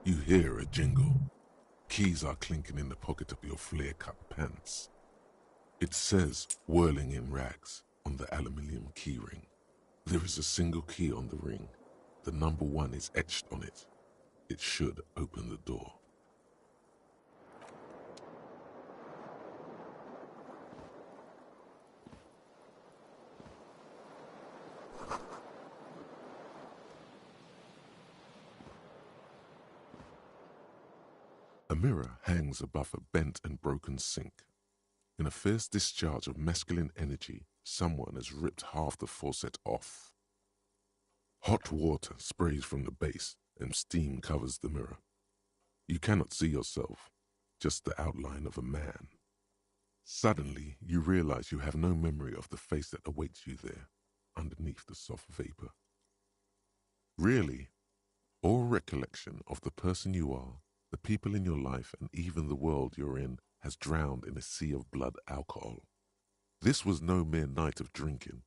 You hear a jingle. Keys are clinking in the pocket of your flare-cut pants. It says, whirling in rags, on the aluminium keyring. There is a single key on the ring. The number 1 is etched on it. It should open the door. A mirror hangs above a bent and broken sink. In a fierce discharge of masculine energy, someone has ripped half the faucet off. Hot water sprays from the base and steam covers the mirror. You cannot see yourself, just the outline of a man. Suddenly, you realize you have no memory of the face that awaits you there, underneath the soft vapor. Really, all recollection of the person you are, the people in your life, and even the world you're in has drowned in a sea of blood alcohol. This was no mere night of drinking.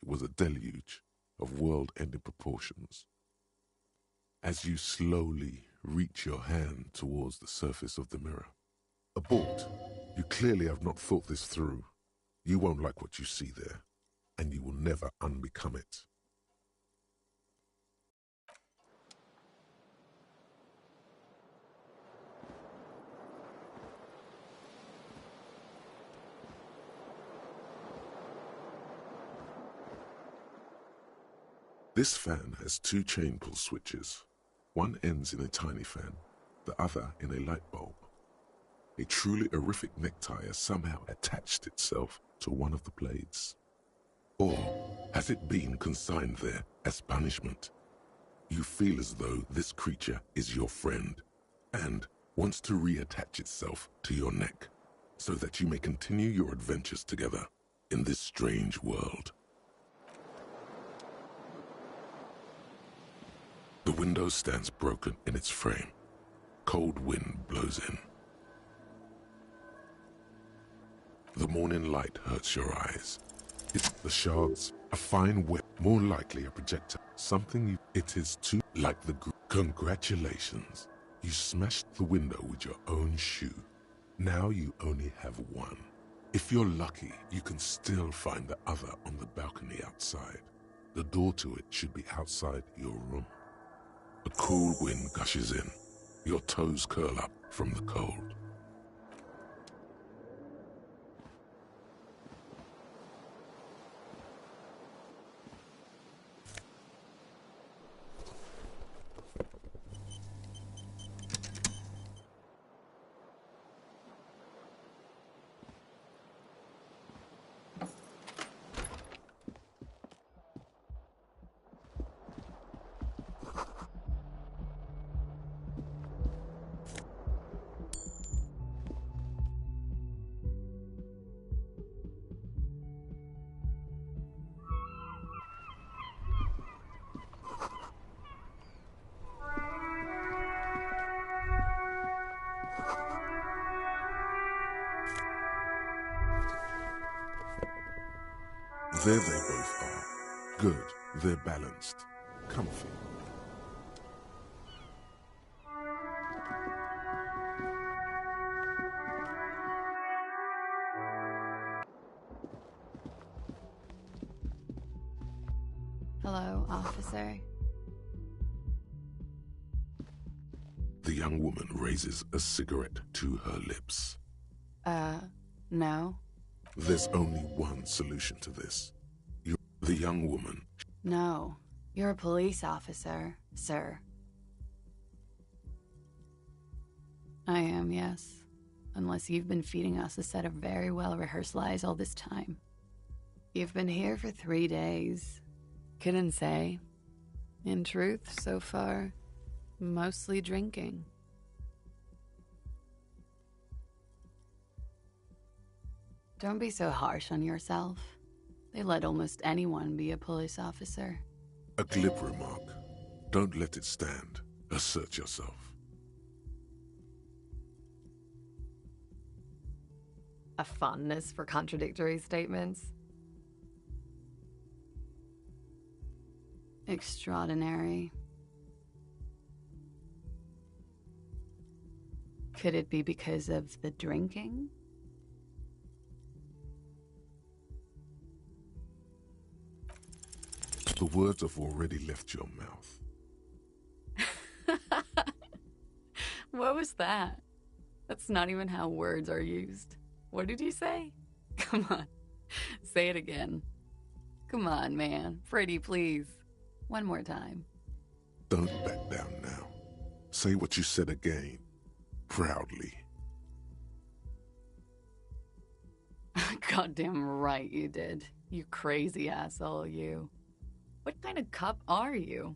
It was a deluge of world-ending proportions. As you slowly reach your hand towards the surface of the mirror. Abort. You clearly have not thought this through. You won't like what you see there, and you will never unbecome it. This fan has 2 chain pull switches. One ends in a tiny fan, the other in a light bulb. A truly horrific necktie has somehow attached itself to one of the blades. Or has it been consigned there as punishment? You feel as though this creature is your friend and wants to reattach itself to your neck so that you may continue your adventures together in this strange world. The window stands broken in its frame. Cold wind blows in. The morning light hurts your eyes. It's the shards, a fine web, more likely a projector. It is too like the Congratulations. You smashed the window with your own shoe. Now you only have one. If you're lucky, you can still find the other on the balcony outside. The door to it should be outside your room. A cool wind gushes in. Your toes curl up from the cold. There they both are. Good, they're balanced, comfy. Hello, officer. The young woman raises a cigarette to her lips. No? There's only one solution to this. The young woman. No. You're a police officer, sir. I am, yes. Unless you've been feeding us a set of very well-rehearsed lies all this time. You've been here for 3 days. Couldn't say. In truth, so far, mostly drinking. Don't be so harsh on yourself. They let almost anyone be a police officer. A glib remark. Don't let it stand. Assert yourself. A fondness for contradictory statements. Extraordinary. Could it be because of the drinking? The words have already left your mouth. What was that? That's not even how words are used. What did you say? Come on, say it again. Come on, man. Pretty, please. One more time. Don't back down now. Say what you said again, proudly. Goddamn right you did. You crazy asshole, you. What kind of cup are you?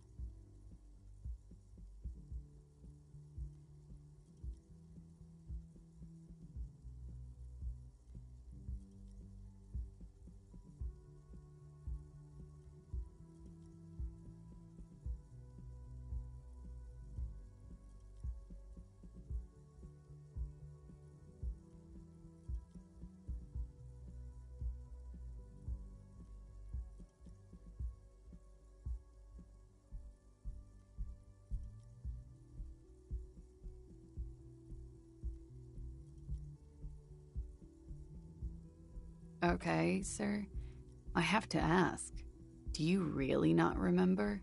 Okay, sir. I have to ask. Do you really not remember?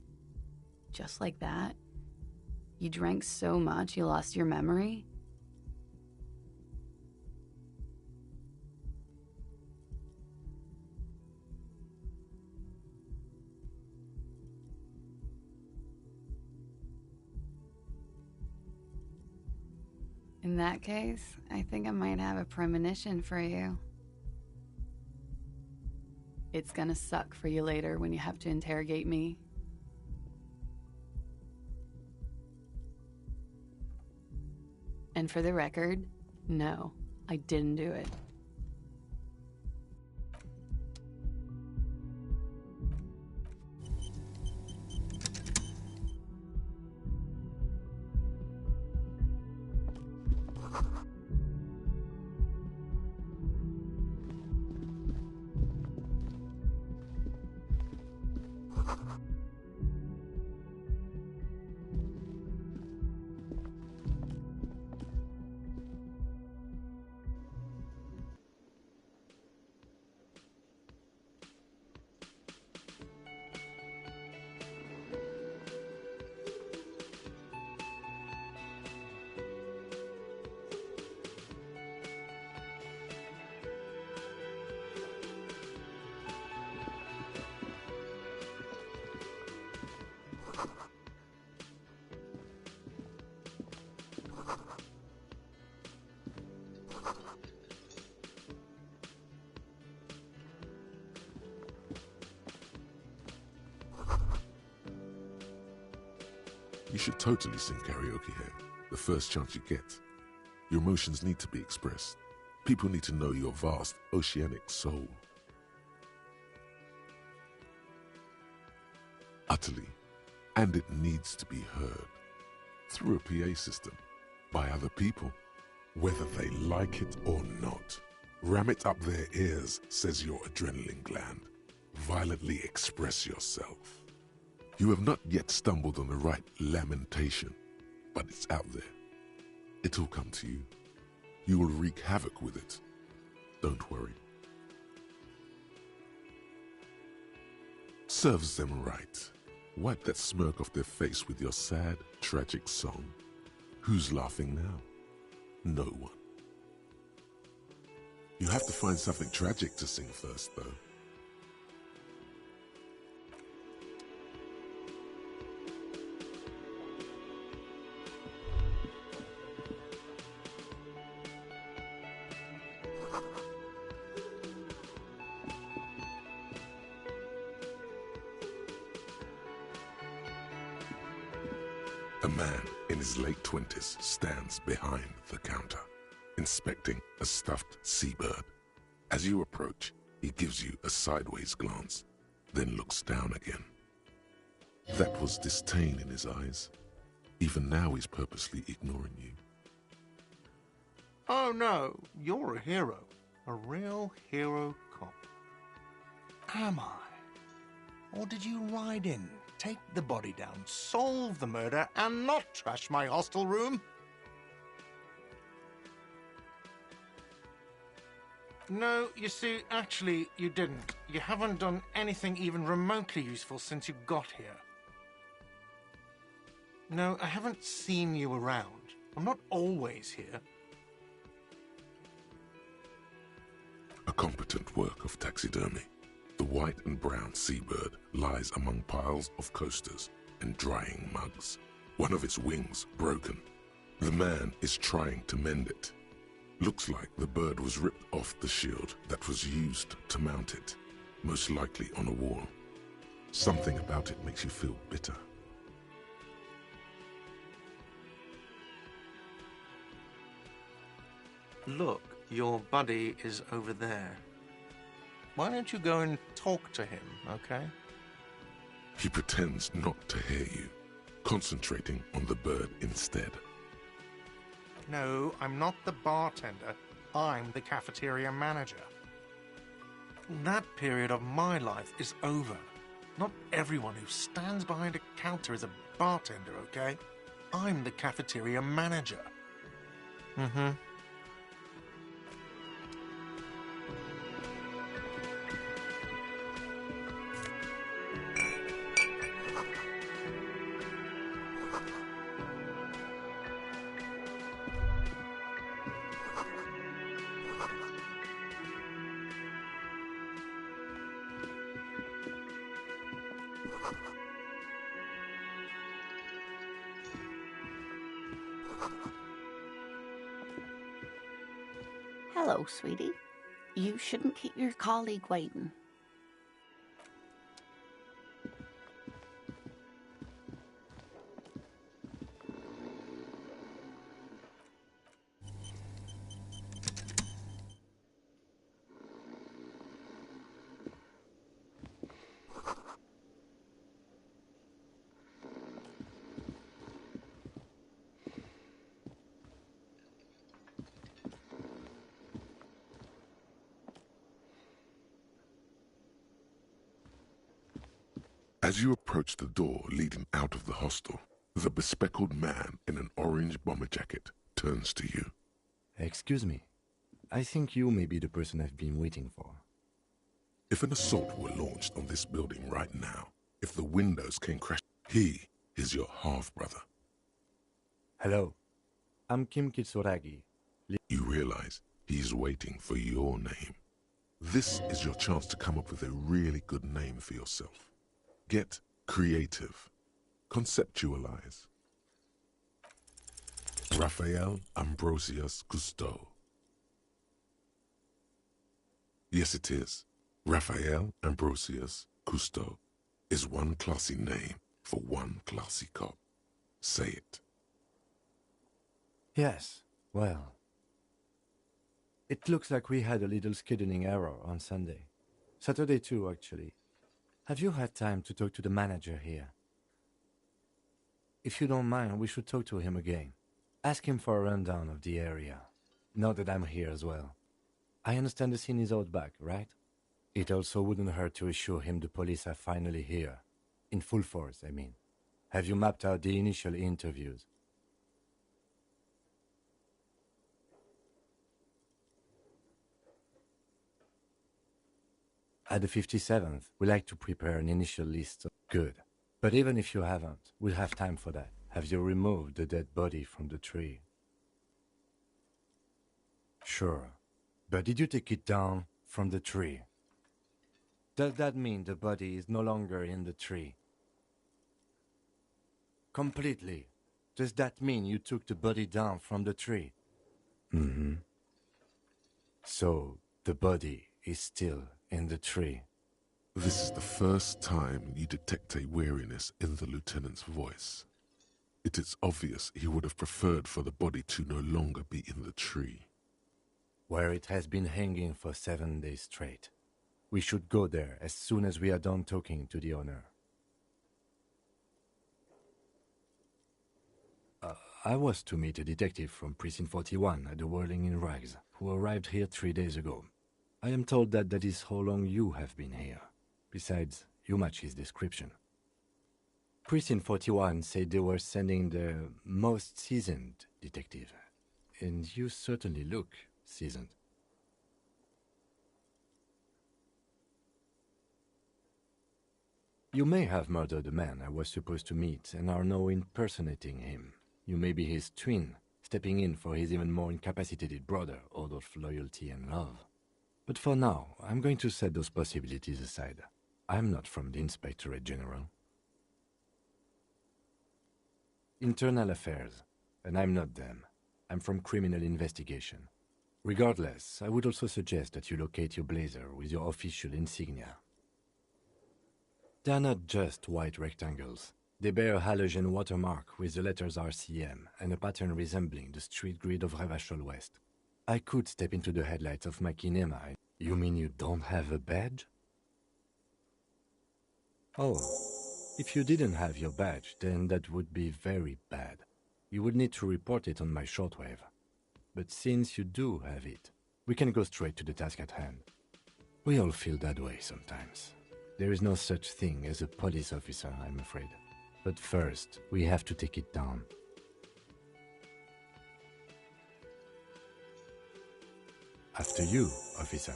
Just like that? You drank so much you lost your memory? In that case, I think I might have a premonition for you. It's gonna suck for you later when you have to interrogate me. And for the record, no, I didn't do it. You should totally sing karaoke here, the first chance you get. Your emotions need to be expressed. People need to know your vast, oceanic soul. Utterly. And it needs to be heard. Through a PA system. By other people. Whether they like it or not. Ram it up their ears, says your adrenaline gland. Violently express yourself. You have not yet stumbled on the right lamentation, but it's out there. It'll come to you. You will wreak havoc with it. Don't worry. Serves them right. Wipe that smirk off their face with your sad, tragic song. Who's laughing now? No one. You have to find something tragic to sing first, though. A man in his late 20s stands behind the counter, inspecting a stuffed seabird. As you approach, he gives you a sideways glance, then looks down again. That was disdain in his eyes. Even now he's purposely ignoring you. Oh no, you're a hero. A real hero cop. Am I? Or did you ride in, take the body down, solve the murder, and not trash my hostel room? No, you see, actually, you didn't. You haven't done anything even remotely useful since you got here. No, I haven't seen you around. I'm not always here. A competent work of taxidermy. The white and brown seabird lies among piles of coasters and drying mugs. One of its wings broken. The man is trying to mend it. Looks like the bird was ripped off the shield that was used to mount it, most likely on a wall. Something about it makes you feel bitter. Look, your buddy is over there. Why don't you go and talk to him, okay? He pretends not to hear you, concentrating on the bird instead. No, I'm not the bartender. I'm the cafeteria manager. That period of my life is over. Not everyone who stands behind a counter is a bartender, okay? I'm the cafeteria manager. Mm-hmm. Hello, sweetie. You shouldn't keep your colleague waiting. As you approach the door leading out of the hostel, the bespectacled man in an orange bomber jacket turns to you. Excuse me. I think you may be the person I've been waiting for. If an assault were launched on this building right now, if the windows came crashing, he is your half-brother. Hello. I'm Kim Kitsuragi. You realize he's waiting for your name. This is your chance to come up with a really good name for yourself. Get creative. Conceptualize. Raphael Ambrosius Cousteau. Yes, it is. Raphael Ambrosius Cousteau is one classy name for one classy cop. Say it. Yes, well. It looks like we had a little scheduling error on Sunday. Saturday too, actually. Have you had time to talk to the manager here? If you don't mind, we should talk to him again. Ask him for a rundown of the area. Now that I'm here as well. I understand the scene is out back, right? It also wouldn't hurt to assure him the police are finally here. In full force, I mean. Have you mapped out the initial interviews? At the 57th, we like to prepare an initial list of good. But even if you haven't, we'll have time for that. Have you removed the dead body from the tree? Sure. But did you take it down from the tree? Does that mean the body is no longer in the tree? Completely. Does that mean you took the body down from the tree? Mm-hmm. So, the body is still in the tree. This is the first time you detect a weariness in the lieutenant's voice. It is obvious he would have preferred for the body to no longer be in the tree. Where it has been hanging for 7 days straight. We should go there as soon as we are done talking to the owner. I was to meet a detective from Precinct 41 at the Whirling in Rags, who arrived here 3 days ago. I am told that that is how long you have been here. Besides, you match his description. Precinct 41 said they were sending the most seasoned detective. And you certainly look seasoned. You may have murdered the man I was supposed to meet and are now impersonating him. You may be his twin, stepping in for his even more incapacitated brother out of loyalty and love. But for now, I'm going to set those possibilities aside. I'm not from the Inspectorate General. Internal Affairs, and I'm not them. I'm from Criminal Investigation. Regardless, I would also suggest that you locate your blazer with your official insignia. They're not just white rectangles. They bear a halogen watermark with the letters RCM and a pattern resembling the street grid of Revachol West. I could step into the headlights of my kinema. You mean you don't have a badge? Oh, if you didn't have your badge, then that would be very bad. You would need to report it on my shortwave. But since you do have it, we can go straight to the task at hand. We all feel that way sometimes. There is no such thing as a police officer, I'm afraid. But first, we have to take it down. After you, officer.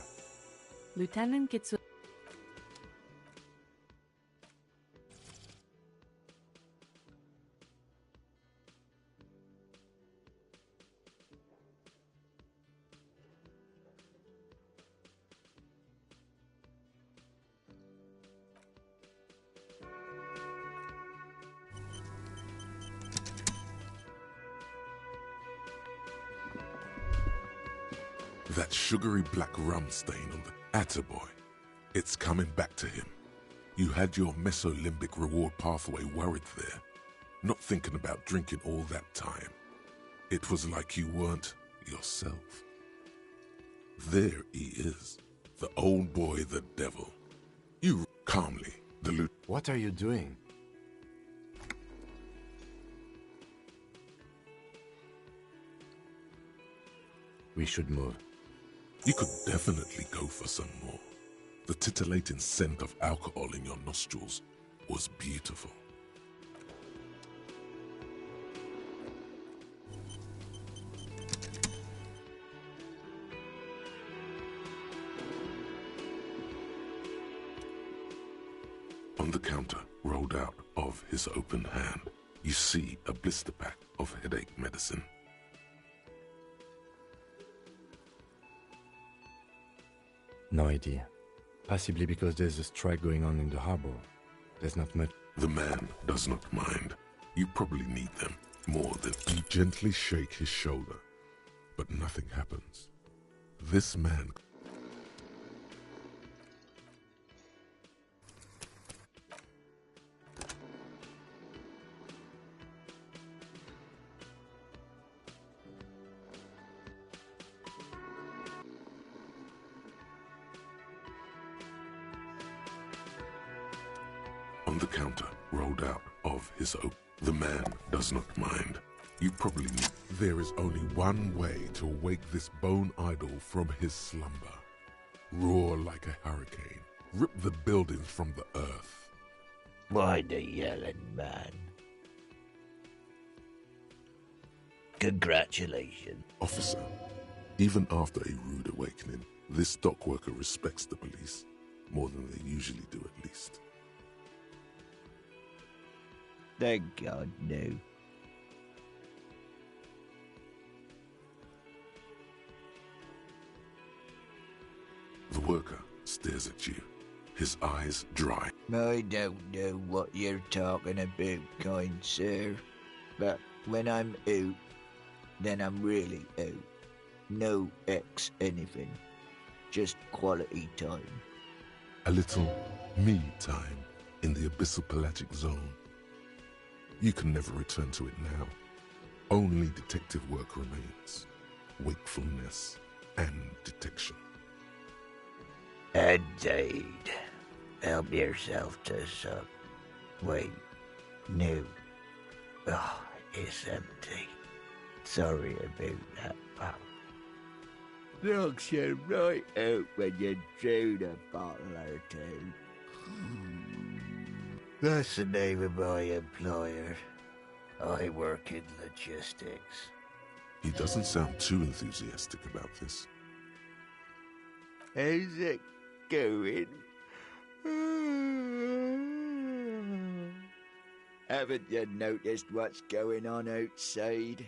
Lieutenant Kitsu. That sugary black rum stain on the attaboy. It's coming back to him. You had your mesolimbic reward pathway worried there, not thinking about drinking all that time. It was like you weren't yourself. There he is, the old boy, the devil. You calmly, the What are you doing? We should move. You could definitely go for some more. The titillating scent of alcohol in your nostrils was beautiful. On the counter, rolled out of his open hand, you see a blister pack of headache medicine. No idea. Possibly because there's a strike going on in the harbor. There's not much. The man does not mind. You probably need them more than you gently shake his shoulder, but nothing happens. This man on the counter, rolled out of his oak. The man does not mind. You probably need. There is only one way to wake this bone idol from his slumber. Roar like a hurricane. Rip the buildings from the earth. Why the yelling, man? Congratulations. Officer, even after a rude awakening, this dock worker respects the police more than they usually do, at least. Thank God, no. The worker stares at you, his eyes dry. I don't know what you're talking about, kind sir. But when I'm out, then I'm really out. No X anything. Just quality time. A little me time in the abyssal pelagic zone. You can never return to it now. Only detective work remains. Wakefulness and detection. Indeed. Help yourself to some. Wait. No. Oh, it's empty. Sorry about that, pal. Knocks you right out when you drown a bottle or two. That's the name of my employer. I work in logistics. He doesn't sound too enthusiastic about this. How's it going? Haven't you noticed what's going on outside?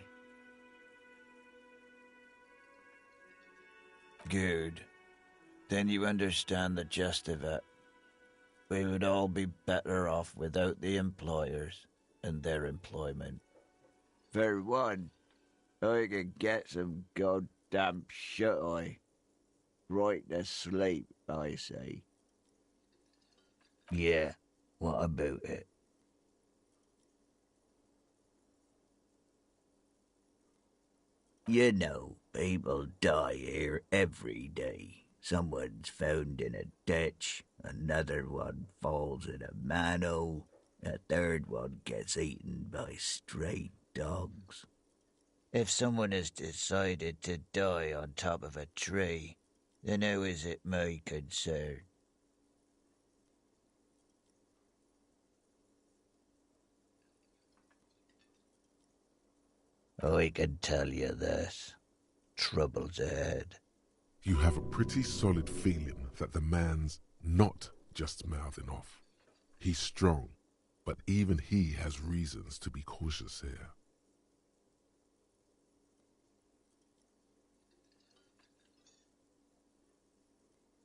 Good. Then you understand the gist of it. We would all be better off without the employers and their employment. For one, I could get some goddamn shut-eye. Right to sleep, I say. Yeah, what about it? You know, people die here every day. Someone's found in a ditch, another one falls in a manhole, a third one gets eaten by stray dogs. If someone has decided to die on top of a tree, then how is it my concern? I can tell you this. Trouble's ahead. You have a pretty solid feeling that the man's not just mouthing off. He's strong, but even he has reasons to be cautious here.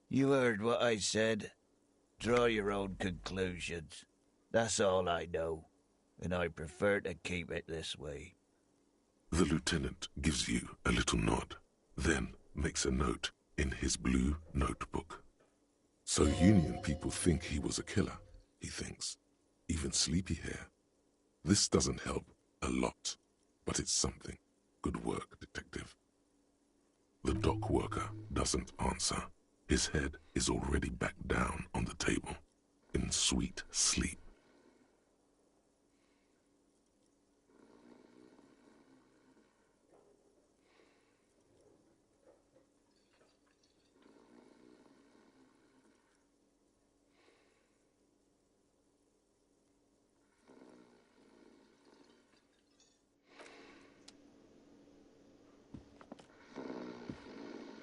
You heard what I said. Draw your own conclusions. That's all I know, and I prefer to keep it this way. The lieutenant gives you a little nod, then makes a note in his blue notebook. So Union people think he was a killer, he thinks. Even sleepy hair. This doesn't help a lot, but it's something. Good work, detective. The dock worker doesn't answer. His head is already back down on the table, in sweet sleep.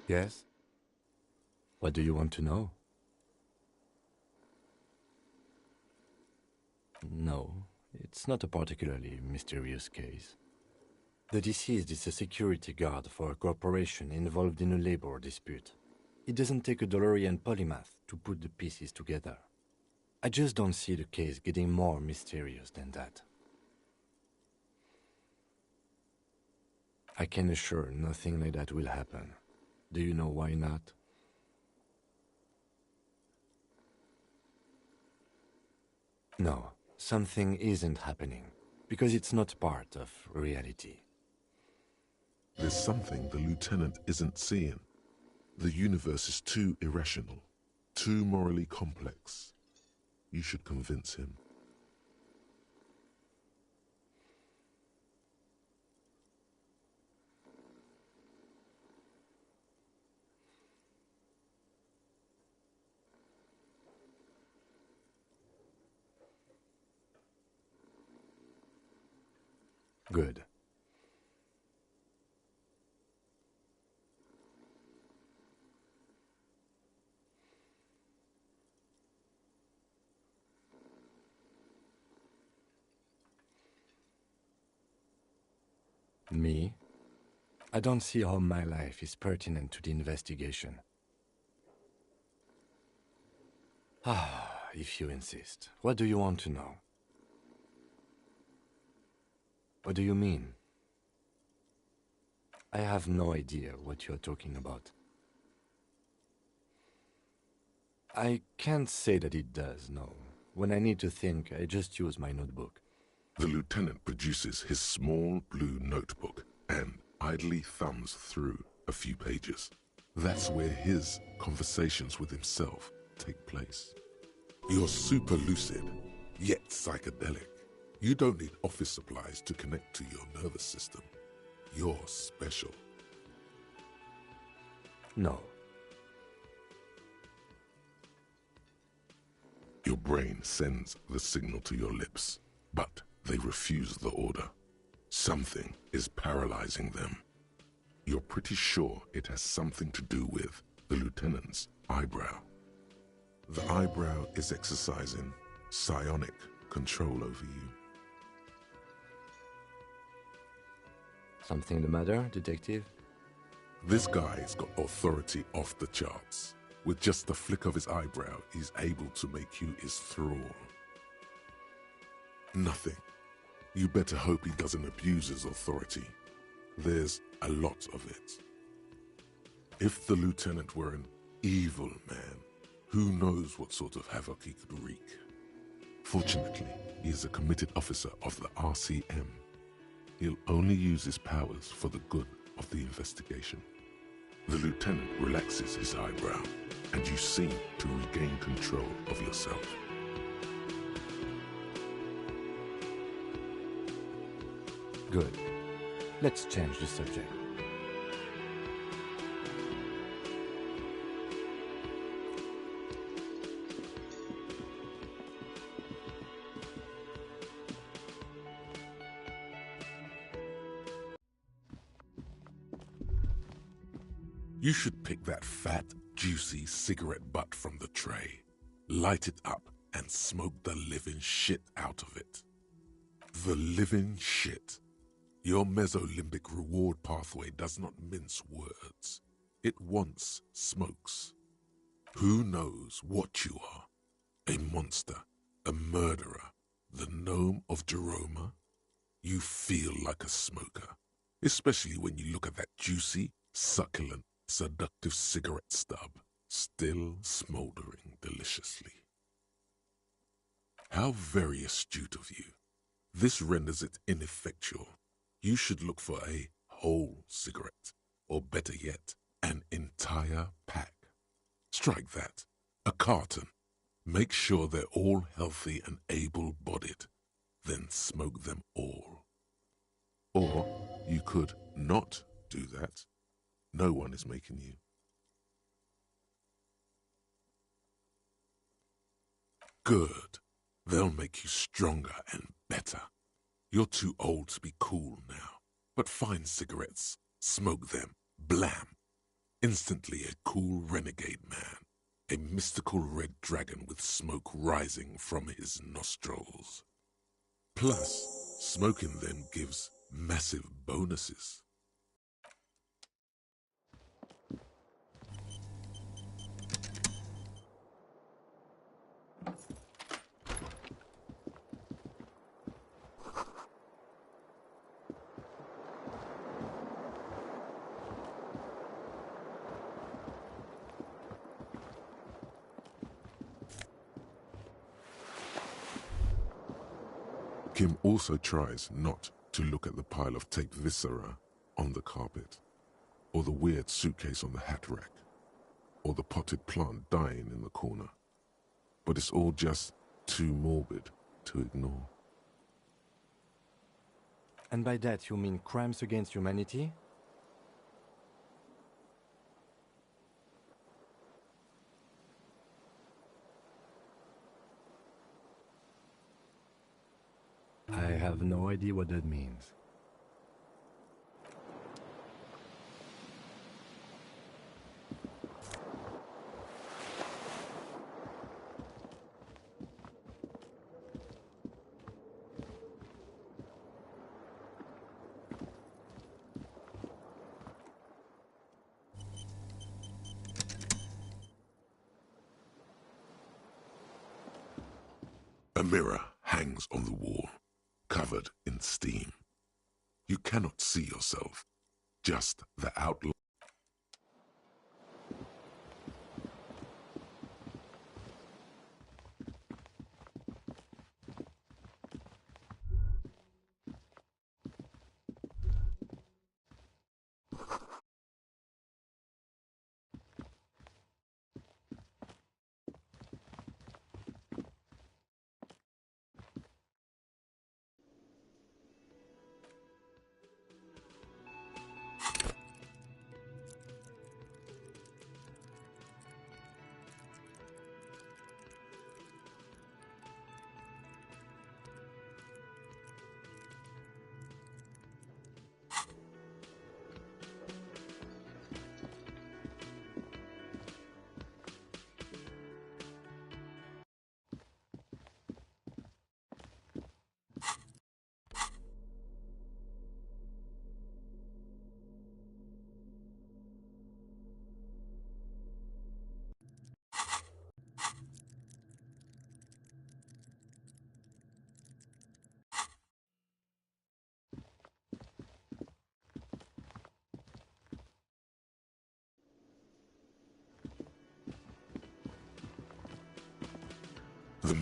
Yes? What do you want to know? No, it's not a particularly mysterious case. The deceased is a security guard for a corporation involved in a labor dispute. It doesn't take a DeLorean polymath to put the pieces together. I just don't see the case getting more mysterious than that. I can assure nothing like that will happen. Do you know why not? No, something isn't happening, because it's not part of reality. There's something the lieutenant isn't seeing. The universe is too irrational, too morally complex. You should convince him. Good. Me? I don't see how my life is pertinent to the investigation. Ah, if you insist. What do you want to know? What do you mean? I have no idea what you're talking about. I can't say that it does, no. When I need to think, I just use my notebook. The lieutenant produces his small blue notebook and idly thumbs through a few pages. That's where his conversations with himself take place. You're super lucid, yet psychedelic. You don't need office supplies to connect to your nervous system. You're special. No. Your brain sends the signal to your lips, but they refuse the order. Something is paralyzing them. You're pretty sure it has something to do with the lieutenant's eyebrow. The eyebrow is exercising psionic control over you. Something the matter, detective? This guy's got authority off the charts. With just the flick of his eyebrow, he's able to make you his thrall. Nothing. You better hope he doesn't abuse his authority. There's a lot of it. If the lieutenant were an evil man, who knows what sort of havoc he could wreak. Fortunately, he is a committed officer of the RCM. He'll only use his powers for the good of the investigation. The lieutenant relaxes his eyebrow, and you seem to regain control of yourself. Good. Let's change the subject. You should pick that fat, juicy cigarette butt from the tray, light it up, and smoke the living shit out of it. The living shit. Your mesolimbic reward pathway does not mince words. It wants smokes. Who knows what you are? A monster, a murderer, the gnome of Jeroma? You feel like a smoker, especially when you look at that juicy, succulent, seductive cigarette stub, still smoldering deliciously. How very astute of you. This renders it ineffectual. You should look for a whole cigarette, or better yet, an entire pack. Strike that. A carton. Make sure they're all healthy and able-bodied. Then smoke them all. Or you could not do that. No one is making you. Good. They'll make you stronger and better. You're too old to be cool now. But find cigarettes, smoke them, blam. Instantly a cool renegade man. A mystical red dragon with smoke rising from his nostrils. Plus, smoking them gives massive bonuses. Kim also tries not to look at the pile of taped viscera on the carpet, or the weird suitcase on the hat rack, or the potted plant dying in the corner. But it's all just too morbid to ignore. And by that you mean crimes against humanity? I have no idea what that means. A mirror hangs on the wall, covered in steam. You cannot see yourself, just the outline.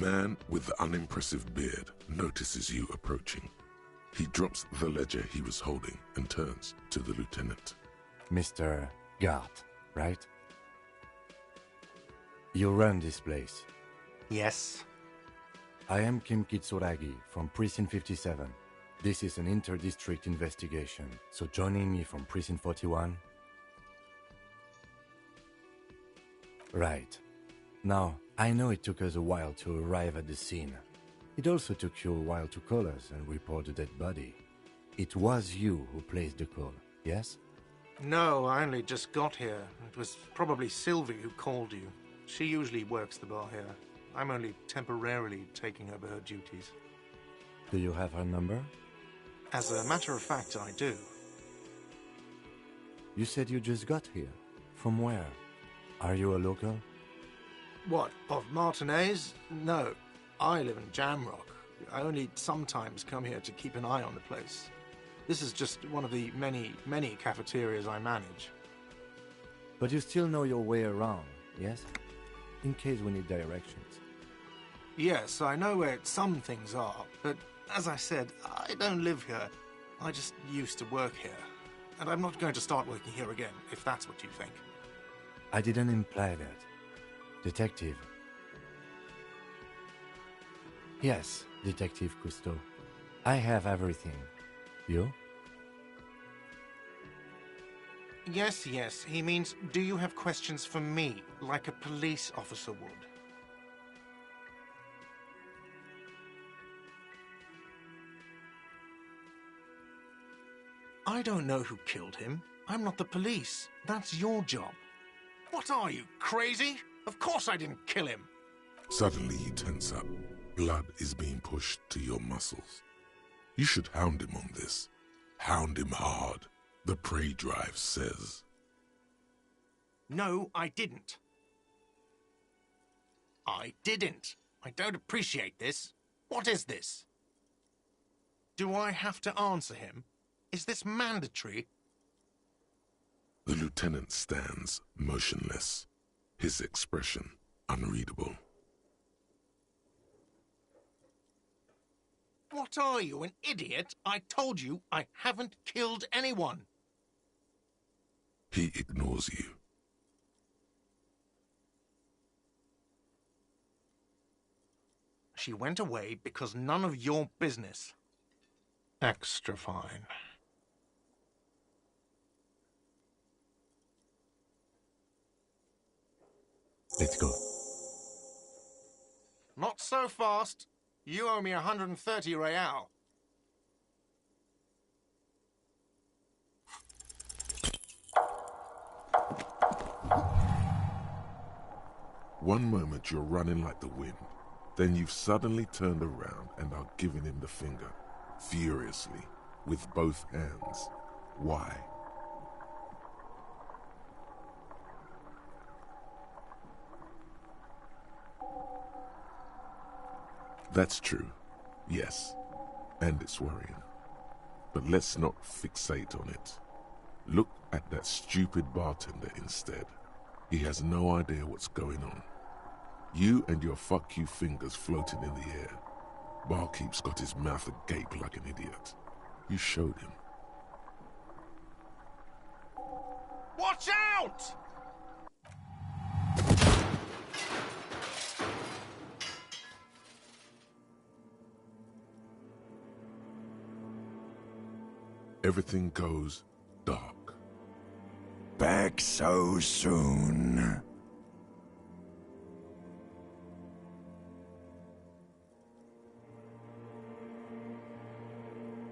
man with the unimpressive beard notices you approaching. He drops the ledger he was holding and turns to the lieutenant. Mr. Gart, right? You run this place. Yes. I am Kim Kitsuragi from Precinct 57. This is an inter-district investigation, so joining me from Precinct 41? Right. Now, I know it took us a while to arrive at the scene. It also took you a while to call us and report the dead body. It was you who placed the call, yes? No, I only just got here. It was probably Sylvie who called you. She usually works the bar here. I'm only temporarily taking over her duties. Do you have her number? As a matter of fact, I do. You said you just got here. From where? Are you a local? What, of Martinez? No, I live in Jamrock. I only sometimes come here to keep an eye on the place. This is just one of the many, many cafeterias I manage. But you still know your way around, yes? In case we need directions. Yes, I know where some things are, but as I said, I don't live here. I just used to work here. And I'm not going to start working here again, if that's what you think. I didn't imply that. Detective. Yes, Detective Cousteau. I have everything. You? Yes, he means, do you have questions for me, like a police officer would? I don't know who killed him. I'm not the police. That's your job. What are you, crazy? Of course I didn't kill him. Suddenly you tense up. Blood is being pushed to your muscles. You should hound him on this. Hound him hard, the prey drive says. No, I didn't. I didn't. I don't appreciate this. What is this? Do I have to answer him? Is this mandatory? The lieutenant stands motionless, his expression unreadable. What are you, an idiot? I told you I haven't killed anyone. He ignores you. She went away because none of your business. Extra fine. Let's go. Not so fast. You owe me 130 real. One moment you're running like the wind. Then you've suddenly turned around and are giving him the finger, furiously, with both hands. Why? That's true, yes, and it's worrying. But let's not fixate on it. Look at that stupid bartender instead. He has no idea what's going on. You and your fuck you fingers floating in the air. Barkeep's got his mouth agape like an idiot. You showed him. Watch out! Everything goes dark. Back so soon.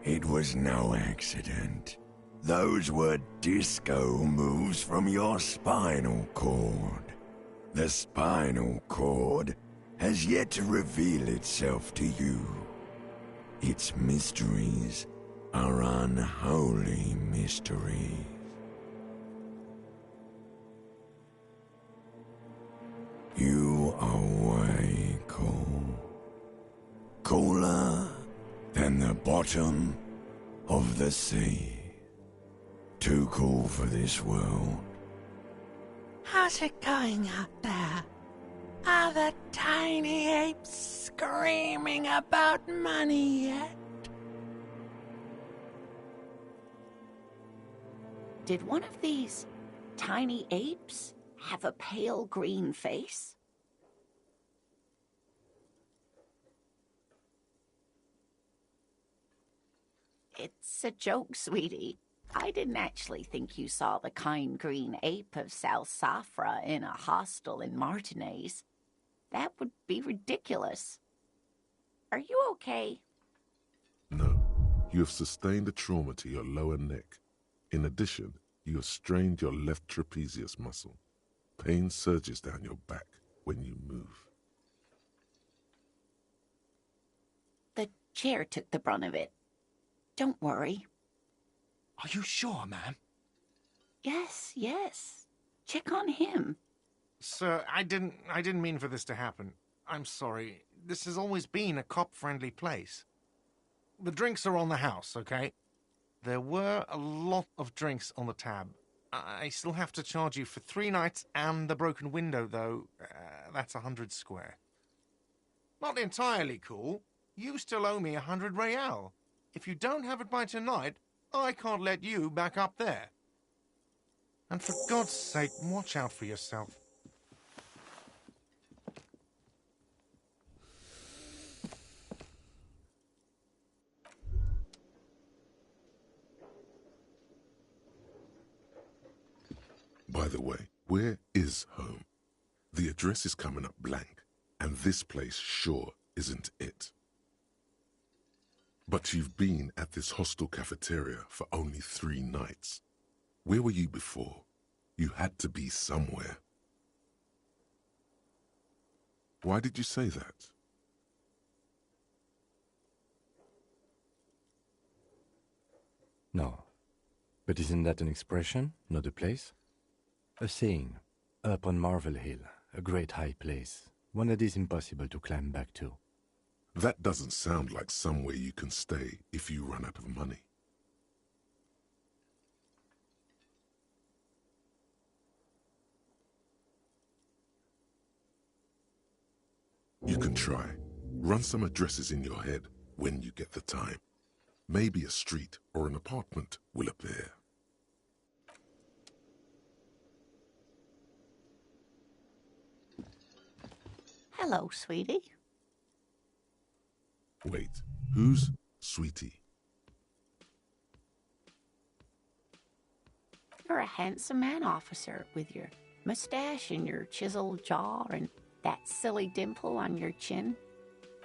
It was no accident. Those were disco moves from your spinal cord. The spinal cord has yet to reveal itself to you. Its mysteries are unholy mysteries. You are way cool. Cooler than the bottom of the sea. Too cool for this world. How's it going out there? Are the tiny apes screaming about money yet? Did one of these tiny apes have a pale green face? It's a joke, sweetie. I didn't actually think you saw the kind green ape of South Safra in a hostel in Martinez. That would be ridiculous. Are you okay? No, you have sustained a trauma to your lower neck. In addition, you have strained your left trapezius muscle. Pain surges down your back when you move. The chair took the brunt of it. Don't worry. Are you sure, ma'am? Yes. Check on him. Sir, I didn't mean for this to happen. I'm sorry. This has always been a cop-friendly place. The drinks are on the house, okay? There were a lot of drinks on the tab. I still have to charge you for 3 nights and the broken window, though. That's 100 square. Not entirely cool. You still owe me 100 real. If you don't have it by tonight, I can't let you back up there. And for God's sake, watch out for yourself. By the way, where is home? The address is coming up blank, and this place sure isn't it. But you've been at this hostel cafeteria for only 3 nights. Where were you before? You had to be somewhere. Why did you say that? No. But isn't that an expression, not a place? A saying, up on Marvel Hill, a great high place, one that is impossible to climb back to. That doesn't sound like somewhere you can stay if you run out of money. You can try. Run some addresses in your head when you get the time. Maybe a street or an apartment will appear. Hello, sweetie. Wait, who's Sweetie? You're a handsome man, officer, with your mustache and your chiseled jaw and that silly dimple on your chin.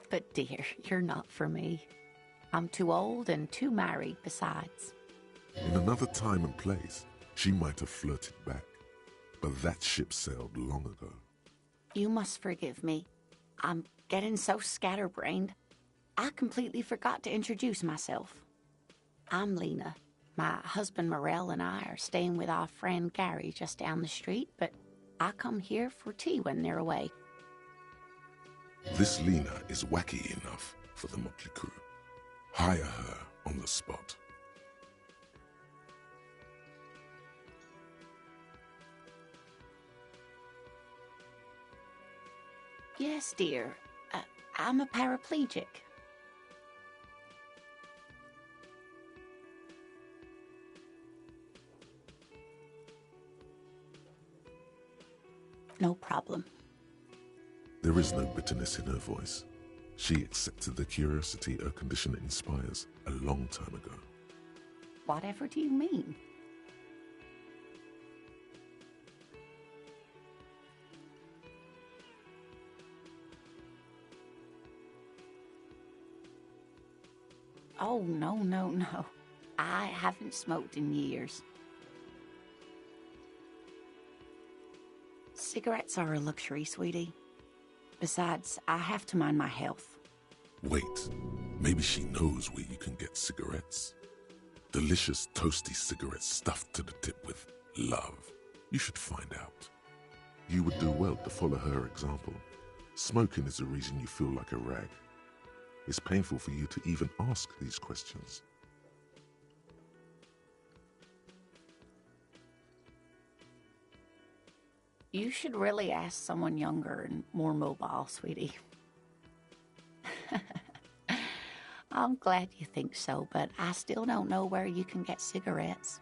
But dear, you're not for me. I'm too old and too married besides. In another time and place, she might have flirted back, but that ship sailed long ago. You must forgive me. I'm getting so scatterbrained. I completely forgot to introduce myself. I'm Lena. My husband Morel and I are staying with our friend Gary just down the street, but I come here for tea when they're away. This Lena is wacky enough for the motley crew. Hire her on the spot. Yes, dear. I'm a paraplegic. No problem. There is no bitterness in her voice. She accepted the curiosity her condition inspires a long time ago. Whatever do you mean? Oh, no. I haven't smoked in years. Cigarettes are a luxury, sweetie. Besides, I have to mind my health. Wait, maybe she knows where you can get cigarettes. Delicious, toasty cigarettes stuffed to the tip with love. You should find out. You would do well to follow her example. Smoking is the reason you feel like a rag. It's painful for you to even ask these questions. You should really ask someone younger and more mobile, sweetie. I'm glad you think so, but I still don't know where you can get cigarettes.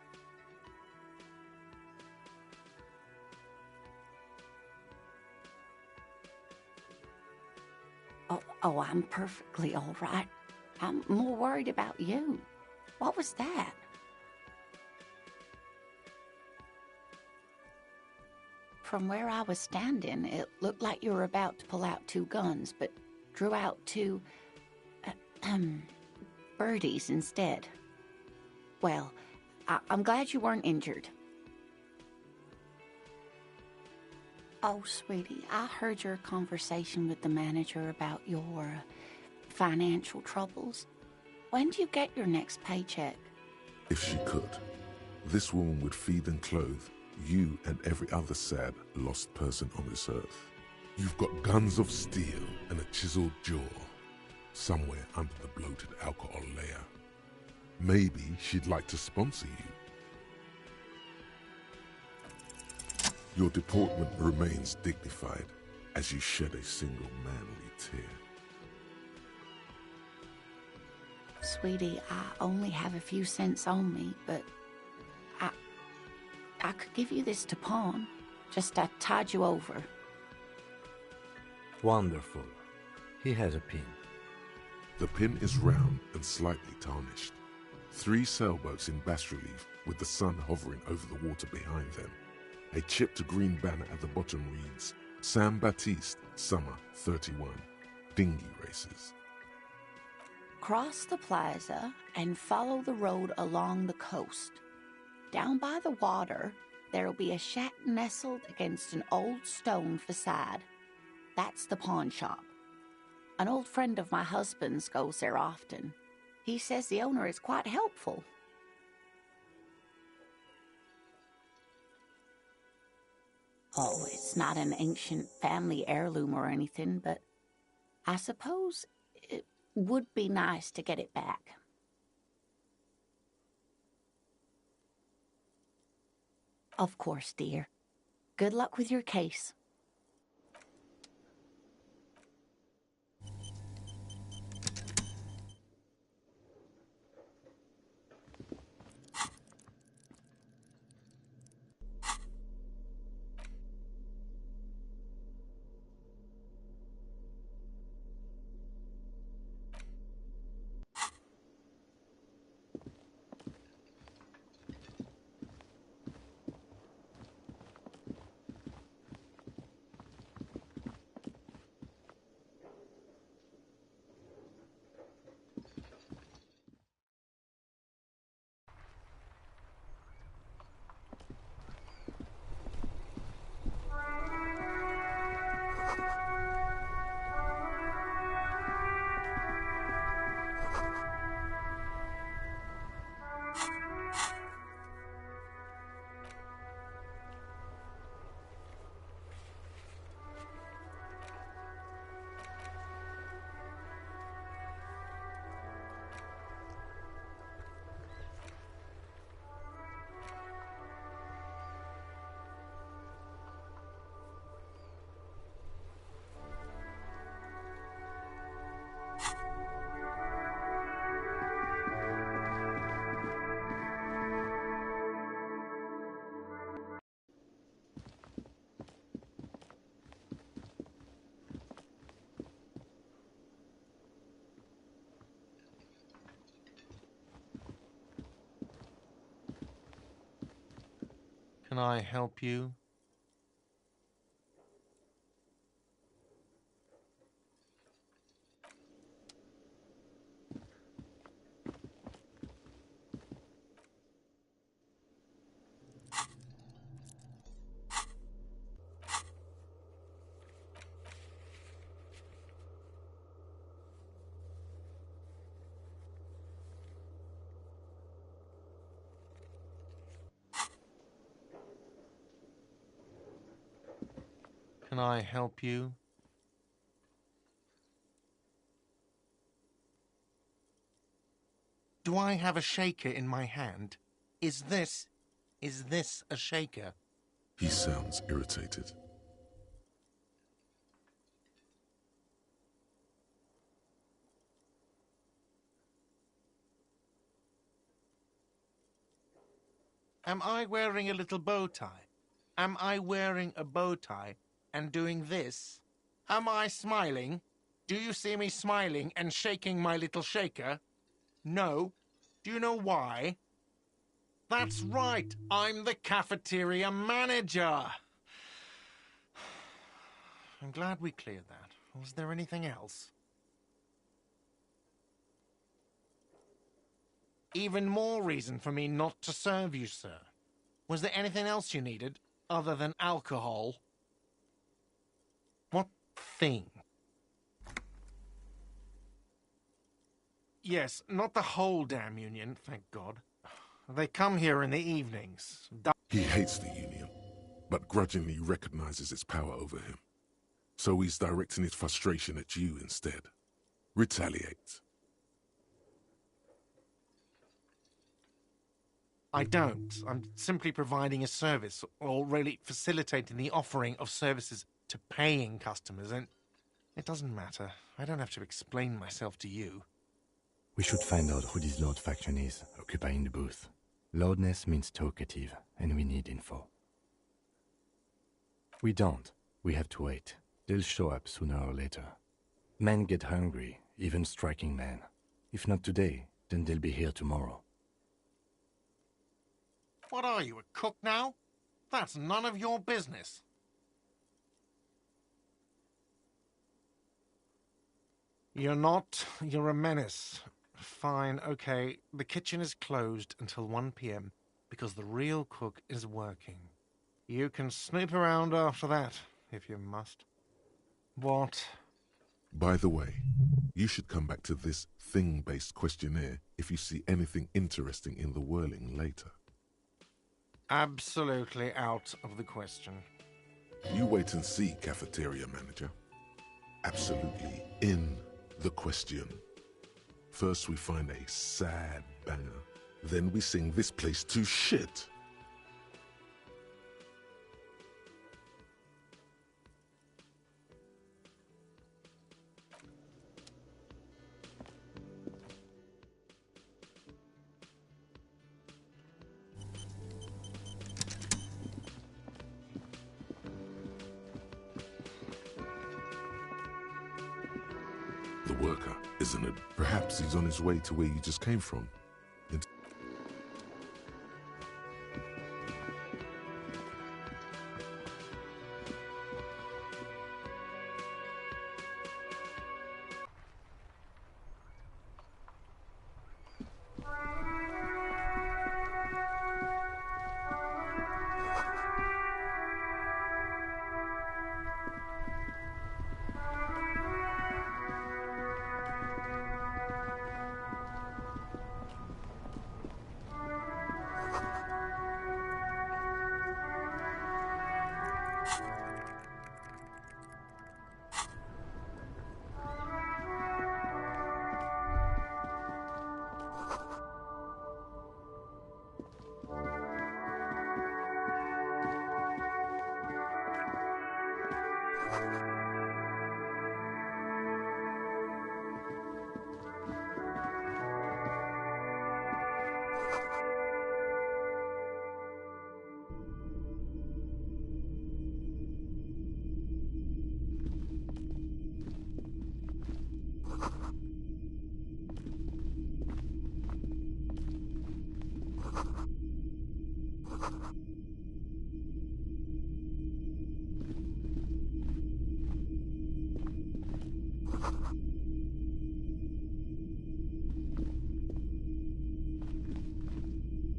Oh, I'm perfectly all right. I'm more worried about you. What was that? From where I was standing, it looked like you were about to pull out 2 guns, but drew out 2, birdies instead. Well, I'm glad you weren't injured. Oh, sweetie, I heard your conversation with the manager about your financial troubles. When do you get your next paycheck? If she could, this woman would feed and clothe you and every other sad, lost person on this earth. You've got guns of steel and a chiseled jaw, somewhere under the bloated alcohol layer. Maybe she'd like to sponsor you. Your deportment remains dignified as you shed a single manly tear. Sweetie, I only have a few cents on me, but I could give you this to pawn. Just to tide you over. Wonderful. He has a pin. The pin is round and slightly tarnished. 3 sailboats in bas-relief with the sun hovering over the water behind them. A chipped green banner at the bottom reads, San Baptiste, Summer 31, Dinghy Races. Cross the plaza and follow the road along the coast. Down by the water, there'll be a shack nestled against an old stone facade. That's the pawn shop. An old friend of my husband's goes there often. He says the owner is quite helpful. Oh, it's not an ancient family heirloom or anything, but I suppose it would be nice to get it back. Of course, dear. Good luck with your case. Can I help you? Can I help you? Do I have a shaker in my hand? Is this a shaker? He sounds irritated. Am I wearing a little bow tie? Am I wearing a bow tie and doing this? Am I smiling? Do you see me smiling and shaking my little shaker? No. Do you know why? That's right, I'm the cafeteria manager. I'm glad we cleared that. Was there anything else? Even more reason for me not to serve you, sir. Was there anything else you needed, other than alcohol? What thing? Yes, not the whole damn union, thank God. They come here in the evenings. He hates the union, but grudgingly recognizes its power over him. So he's directing his frustration at you instead. Retaliate. I don't. I'm simply providing a service, or really facilitating the offering of services to paying customers, and it doesn't matter. I don't have to explain myself to you. We should find out who this Lord faction is, occupying the booth. Loudness means talkative, and we need info. We don't. We have to wait. They'll show up sooner or later. Men get hungry, even striking men. If not today, then they'll be here tomorrow. What are you, a cook now? That's none of your business. You're not. You're a menace. Fine, okay. The kitchen is closed until 1 p.m. because the real cook is working. You can snoop around after that, if you must. What? By the way, you should come back to this thing-based questionnaire if you see anything interesting in the whirling later. Absolutely out of the question. You wait and see, cafeteria manager. Absolutely in the question. First we find a sad banger, then we sing this place to shit. The worker, isn't it? Perhaps he's on his way to where you just came from.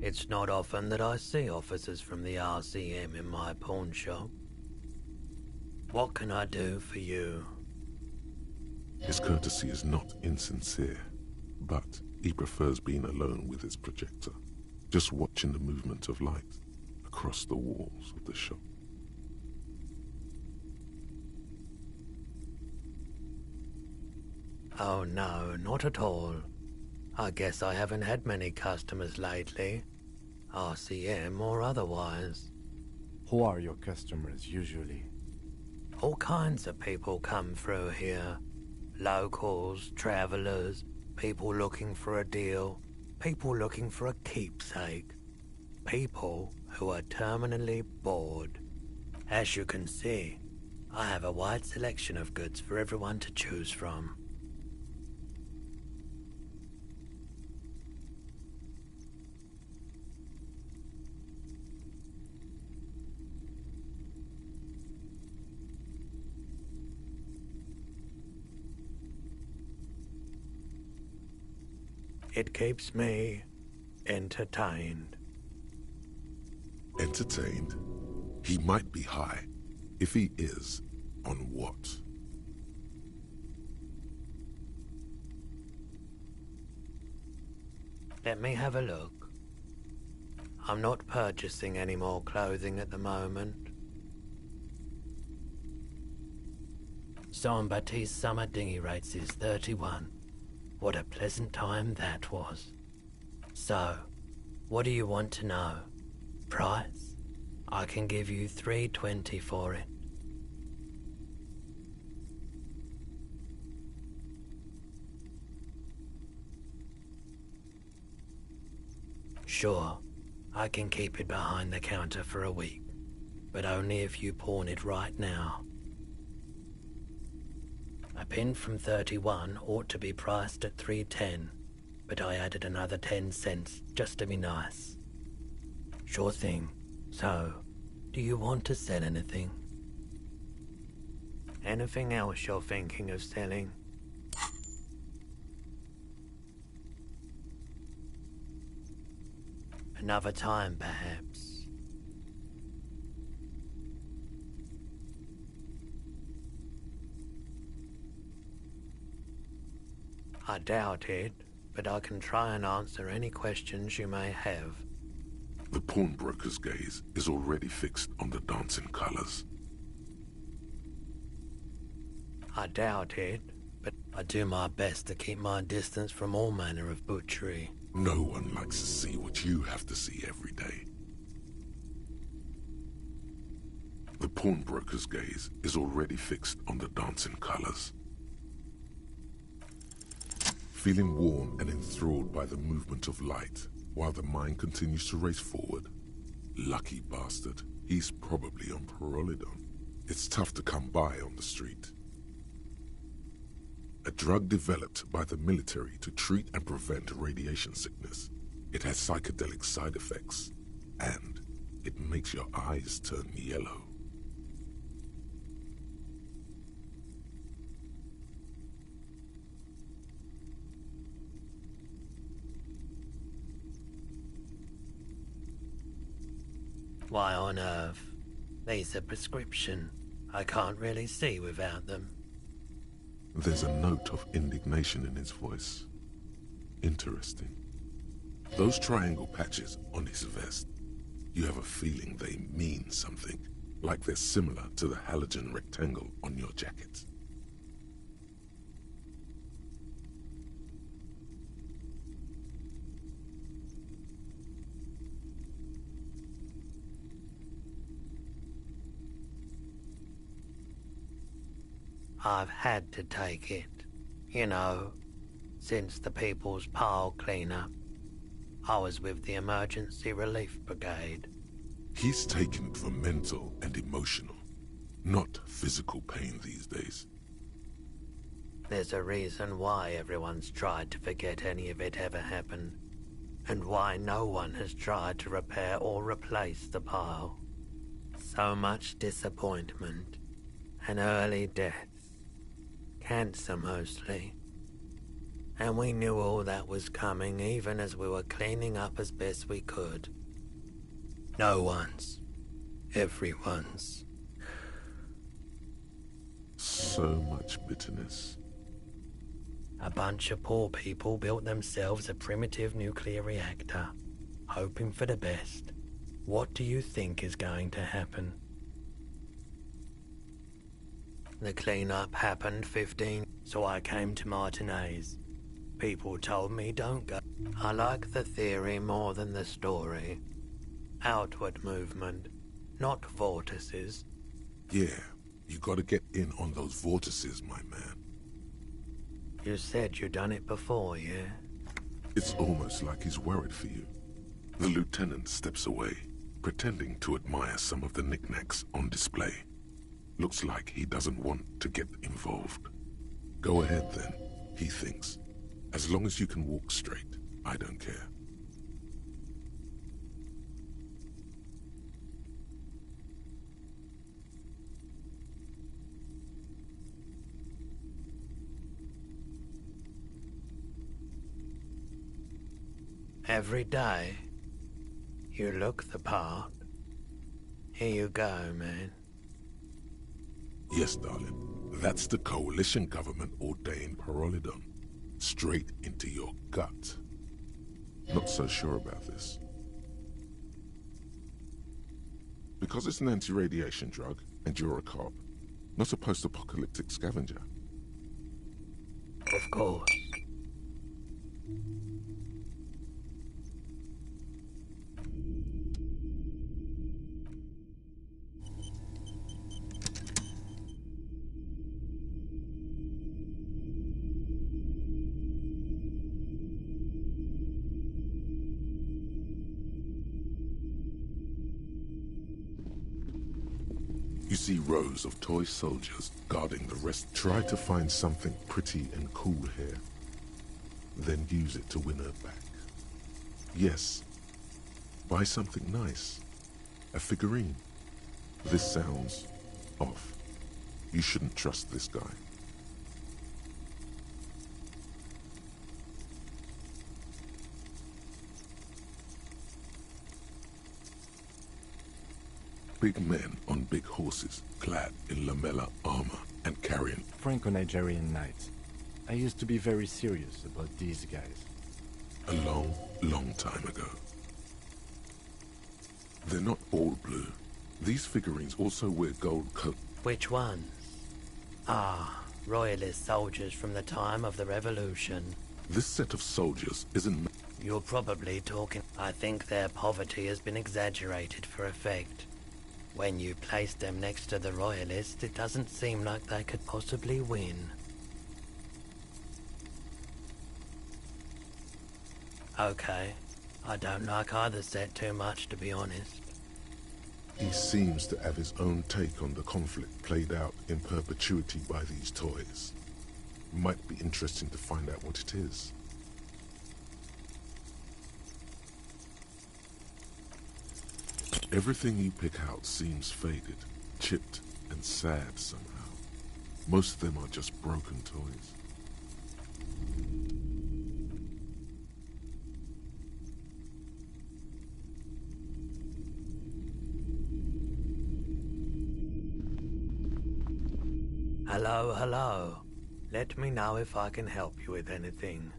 It's not often that I see officers from the RCM in my pawn shop. What can I do for you? His courtesy is not insincere, but he prefers being alone with his projector, just watching the movement of light across the walls of the shop. Oh no, not at all. I guess I haven't had many customers lately, RCM or otherwise. Who are your customers usually? All kinds of people come through here. Locals, travelers, people looking for a deal, people looking for a keepsake. People who are terminally bored. As you can see, I have a wide selection of goods for everyone to choose from. It keeps me entertained. Entertained? He might be high. If he is, on what? Let me have a look. I'm not purchasing any more clothing at the moment. Jean-Baptiste's summer dinghy rates is 31. What a pleasant time that was. So, what do you want to know? Price? I can give you $3.20 for it. Sure, I can keep it behind the counter for a week, but only if you pawn it right now. A pin from 31 ought to be priced at $3.10, but I added another 10 cents just to be nice. Sure thing. So, do you want to sell anything? Anything else you're thinking of selling? Another time, perhaps. I doubt it, but I can try and answer any questions you may have. The pawnbroker's gaze is already fixed on the dancing colors. I doubt it, but I do my best to keep my distance from all manner of butchery. No one likes to see what you have to see every day. The pawnbroker's gaze is already fixed on the dancing colors. Feeling warm and enthralled by the movement of light, while the mind continues to race forward. Lucky bastard, he's probably on Pyrrolidon. It's tough to come by on the street. A drug developed by the military to treat and prevent radiation sickness. It has psychedelic side effects, and it makes your eyes turn yellow. Why on earth? These are prescription. I can't really see without them. There's a note of indignation in his voice. Interesting. Those triangle patches on his vest, you have a feeling they mean something, like they're similar to the halogen rectangle on your jacket. I've had to take it. You know, since the People's Pile cleanup. I was with the Emergency Relief Brigade. He's taken it for mental and emotional, not physical pain these days. There's a reason why everyone's tried to forget any of it ever happened, and why no one has tried to repair or replace the pile. So much disappointment, and early deaths. Cancer mostly. And we knew all that was coming even as we were cleaning up as best we could. No one's. Everyone's. So much bitterness. A bunch of poor people built themselves a primitive nuclear reactor, hoping for the best. What do you think is going to happen? The cleanup happened 15, so I came to Martinez. People told me don't go. I like the theory more than the story. Outward movement, not vortices. Yeah, you gotta get in on those vortices, my man. You said you'd done it before, yeah? It's almost like he's worried for you. The lieutenant steps away, pretending to admire some of the knickknacks on display. Looks like he doesn't want to get involved. Go ahead then, he thinks. As long as you can walk straight, I don't care. Every day, you look the part. Here you go, man. Yes, darling. That's the coalition government ordained Parolidon. Straight into your gut. Not so sure about this. Because it's an anti-radiation drug, and you're a cop, not a post-apocalyptic scavenger. Of course. You see rows of toy soldiers guarding the rest. Try to find something pretty and cool here. Then use it to win her back. Yes. Buy something nice. A figurine. This sounds off. You shouldn't trust this guy. Big men on big horses, clad in lamella armor and carrying Franco-Nigerian knights. I used to be very serious about these guys. a long, long time ago. They're not all blue. These figurines also wear gold coat. Which ones? Ah, royalist soldiers from the time of the revolution. This set of soldiers isn't... You're probably talking... I think their poverty has been exaggerated for effect. When you place them next to the royalists, it doesn't seem like they could possibly win. Okay. I don't like either set too much, to be honest. He seems to have his own take on the conflict played out in perpetuity by these toys. Might be interesting to find out what it is. Everything you pick out seems faded, chipped, and sad somehow. Most of them are just broken toys. Hello, hello. Let me know if I can help you with anything.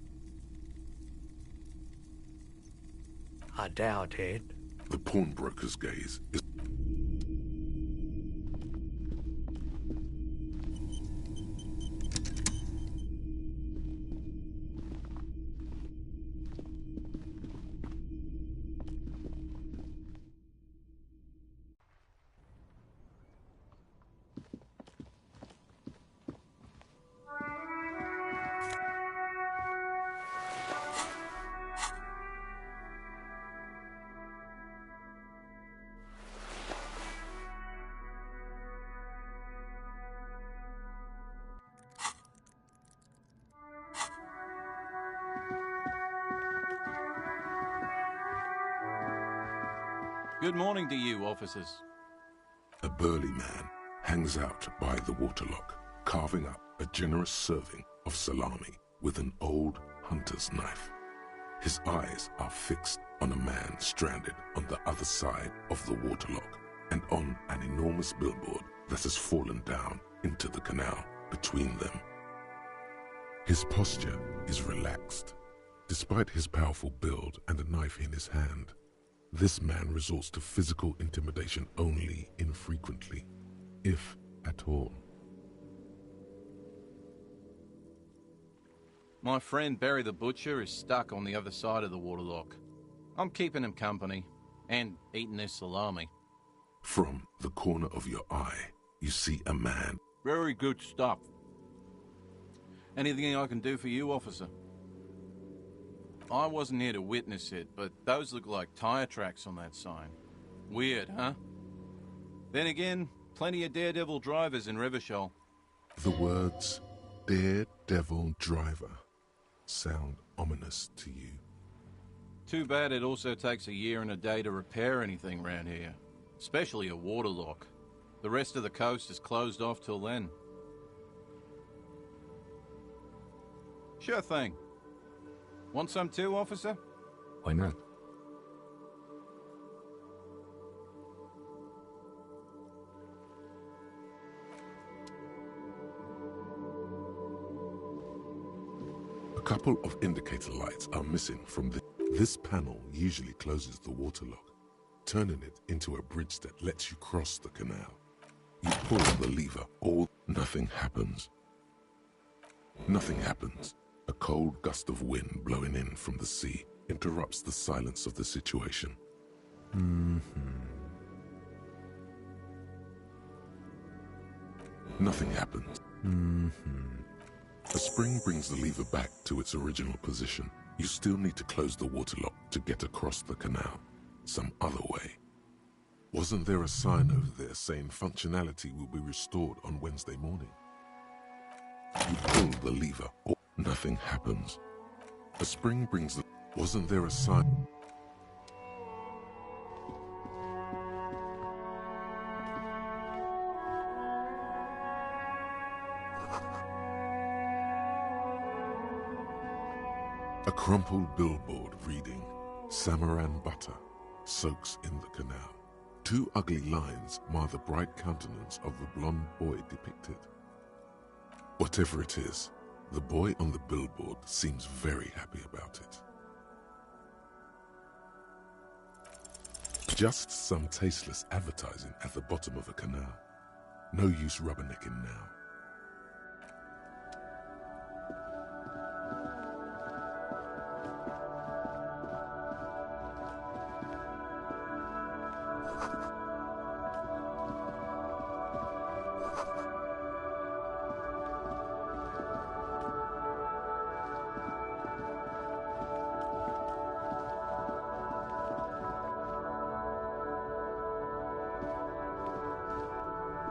I doubt it. The pawnbroker's gaze is... Good morning to you, officers. A burly man hangs out by the waterlock, carving up a generous serving of salami with an old hunter's knife. His eyes are fixed on a man stranded on the other side of the waterlock and on an enormous billboard that has fallen down into the canal between them. His posture is relaxed. Despite his powerful build and a knife in his hand, this man resorts to physical intimidation only infrequently, if at all. My friend Barry the Butcher is stuck on the other side of the waterlock. I'm keeping him company, and eating his salami. From the corner of your eye, you see a man. Very good stuff. Anything I can do for you, officer? I wasn't here to witness it, but those look like tire tracks on that sign. Weird, huh? Then again, plenty of daredevil drivers in Revachol. The words daredevil driver sound ominous to you. Too bad it also takes a year and a day to repair anything around here. Especially a waterlock. The rest of the coast is closed off till then. Sure thing. Want some too, officer? Why not? A couple of indicator lights are missing from this panel usually closes the waterlock, turning it into a bridge that lets you cross the canal. You pull the lever, nothing happens. Nothing happens. A cold gust of wind blowing in from the sea interrupts the silence of the situation. Nothing happens. A spring brings the lever back to its original position. You still need to close the waterlock to get across the canal, some other way. Wasn't there a sign over there saying functionality will be restored on Wednesday morning? You pull the lever, nothing happens. A spring brings the... Wasn't there a sign? A crumpled billboard reading, Samaran butter soaks in the canal. Two ugly lines mar the bright countenance of the blonde boy depicted. Whatever it is, the boy on the billboard seems very happy about it. Just some tasteless advertising at the bottom of a canal. No use rubbernecking now.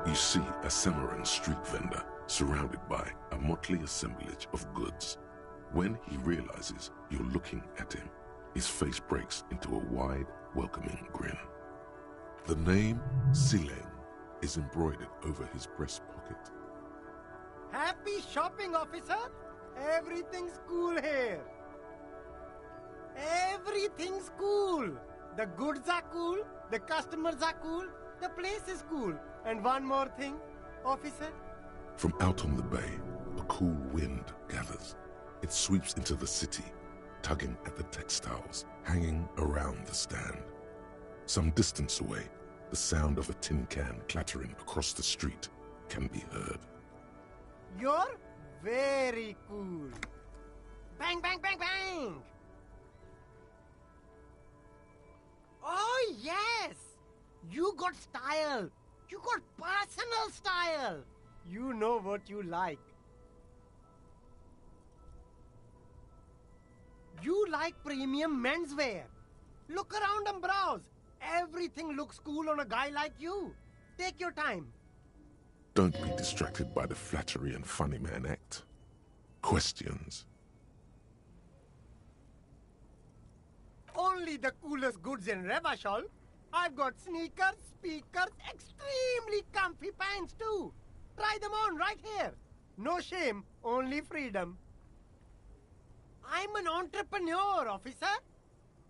You see a Samaran street vendor surrounded by a motley assemblage of goods. When he realizes you're looking at him, his face breaks into a wide, welcoming grin. The name Sileng is embroidered over his breast pocket. Happy shopping, officer! Everything's cool here. Everything's cool. The goods are cool, the customers are cool, the place is cool. And one more thing, officer. From out on the bay, a cool wind gathers. It sweeps into the city, tugging at the textiles hanging around the stand. Some distance away, the sound of a tin can clattering across the street can be heard. You're very cool. Bang, bang, bang, bang! Oh, yes! You got style. You got personal style. You know what you like. You like premium menswear. Look around and browse. Everything looks cool on a guy like you. Take your time. Don't be distracted by the flattery and funny man act. Questions. Only the coolest goods in Revachol. I've got sneakers, speakers, extremely comfy pants too. Try them on right here. No shame, only freedom. I'm an entrepreneur, officer.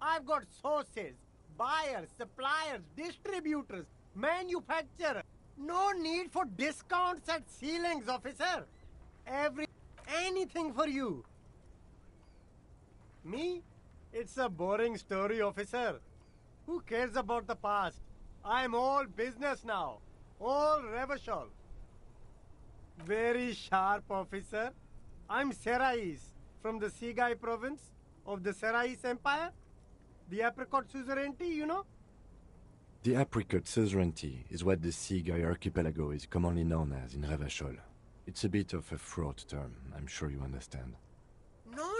I've got sources, buyers, suppliers, distributors, manufacturers. No need for discounts at ceilings, officer. Anything for you. Me? It's a boring story, officer. Who cares about the past? I'm all business now. All Revachol. Very sharp, officer. I'm Serais, from the Sigai province of the Serais Empire. The apricot suzerainty, you know? The apricot suzerainty is what the Sigai archipelago is commonly known as in Revachol. It's a bit of a fraught term, I'm sure you understand. No,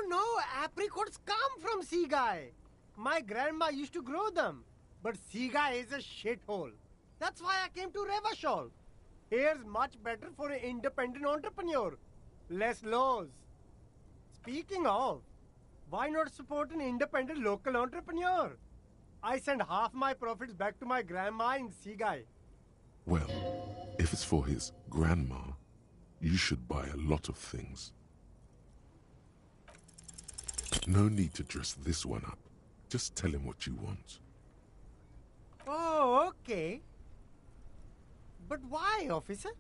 apricots come from Seaguy. My grandma used to grow them. But Seaguy is a shithole. That's why I came to Revachol. Here's much better for an independent entrepreneur. Less laws. Speaking of, why not support an independent local entrepreneur? I send half my profits back to my grandma in Seaguy. Well, if it's for his grandma, you should buy a lot of things. No need to dress this one up. Just tell him what you want. Oh, okay. But why, officer?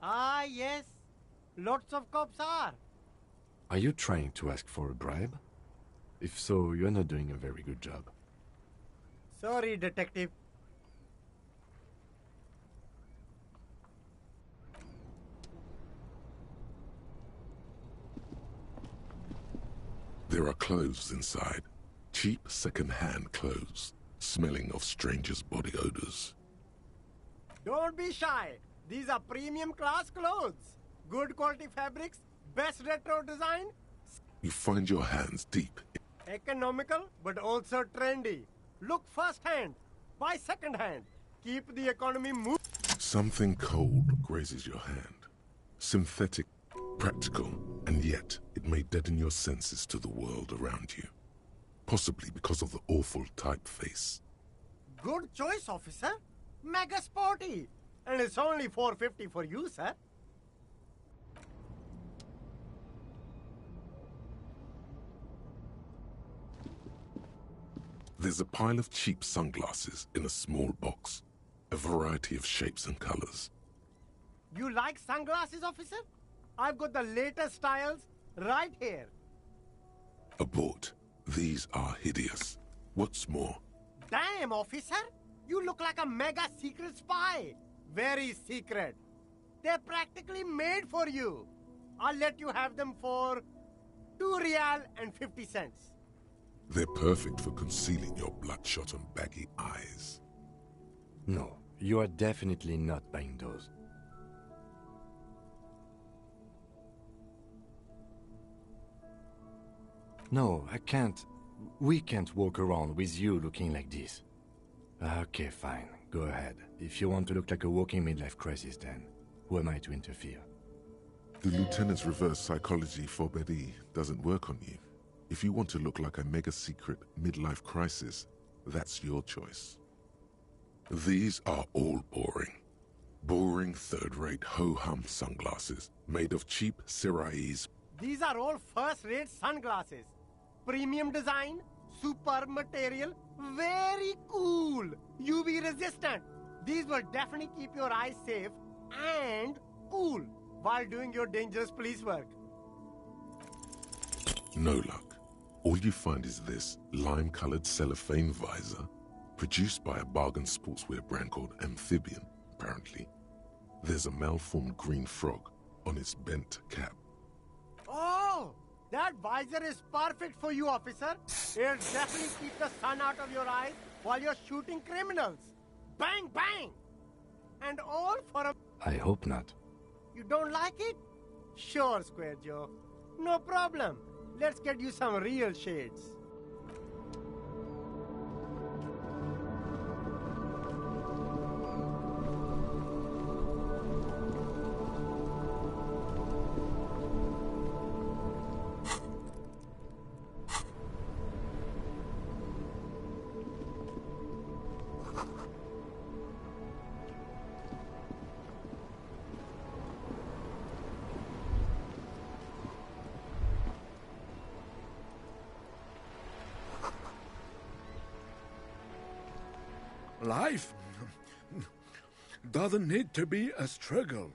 Ah, yes. Lots of cops are. Are you trying to ask for a bribe? If so, you're not doing a very good job. Sorry, detective. There are clothes inside. Cheap second-hand clothes, smelling of strangers' body odors. Don't be shy. These are premium class clothes. Good quality fabrics, best retro design. You find your hands deep. Economical, but also trendy. Look first-hand, buy second-hand. Keep the economy moving. Something cold grazes your hand. Synthetic, practical, and yet it may deaden your senses to the world around you. Possibly because of the awful typeface. Good choice, officer. Mega sporty. And it's only $4.50 for you, sir. There's a pile of cheap sunglasses in a small box. A variety of shapes and colors. You like sunglasses, officer? I've got the latest styles right here. Abort. These are hideous. What's more? Damn, officer! You look like a mega secret spy. Very secret. They're practically made for you. I'll let you have them for $2.50. They're perfect for concealing your bloodshot and baggy eyes. No, you are definitely not buying those. No, I can't. We can't walk around with you looking like this. Okay, fine. Go ahead. If you want to look like a walking midlife crisis, then who am I to interfere? The Lieutenant's reverse psychology for Betty doesn't work on you. If you want to look like a mega-secret midlife crisis, that's your choice. These are all boring. Boring third-rate ho-hum sunglasses made of cheap Syrahese. These are all first-rate sunglasses. Premium design, superb material, very cool. UV resistant. These will definitely keep your eyes safe and cool while doing your dangerous police work. No luck. All you find is this lime-colored cellophane visor, produced by a bargain sportswear brand called Amphibian, apparently. There's a malformed green frog on its bent cap. Oh, that visor is perfect for you, officer. It'll definitely keep the sun out of your eyes while you're shooting criminals. Bang, bang! And all for a... I hope not. You don't like it? Sure, Square Joe. No problem. Let's get you some real shades. Life doesn't need to be a struggle.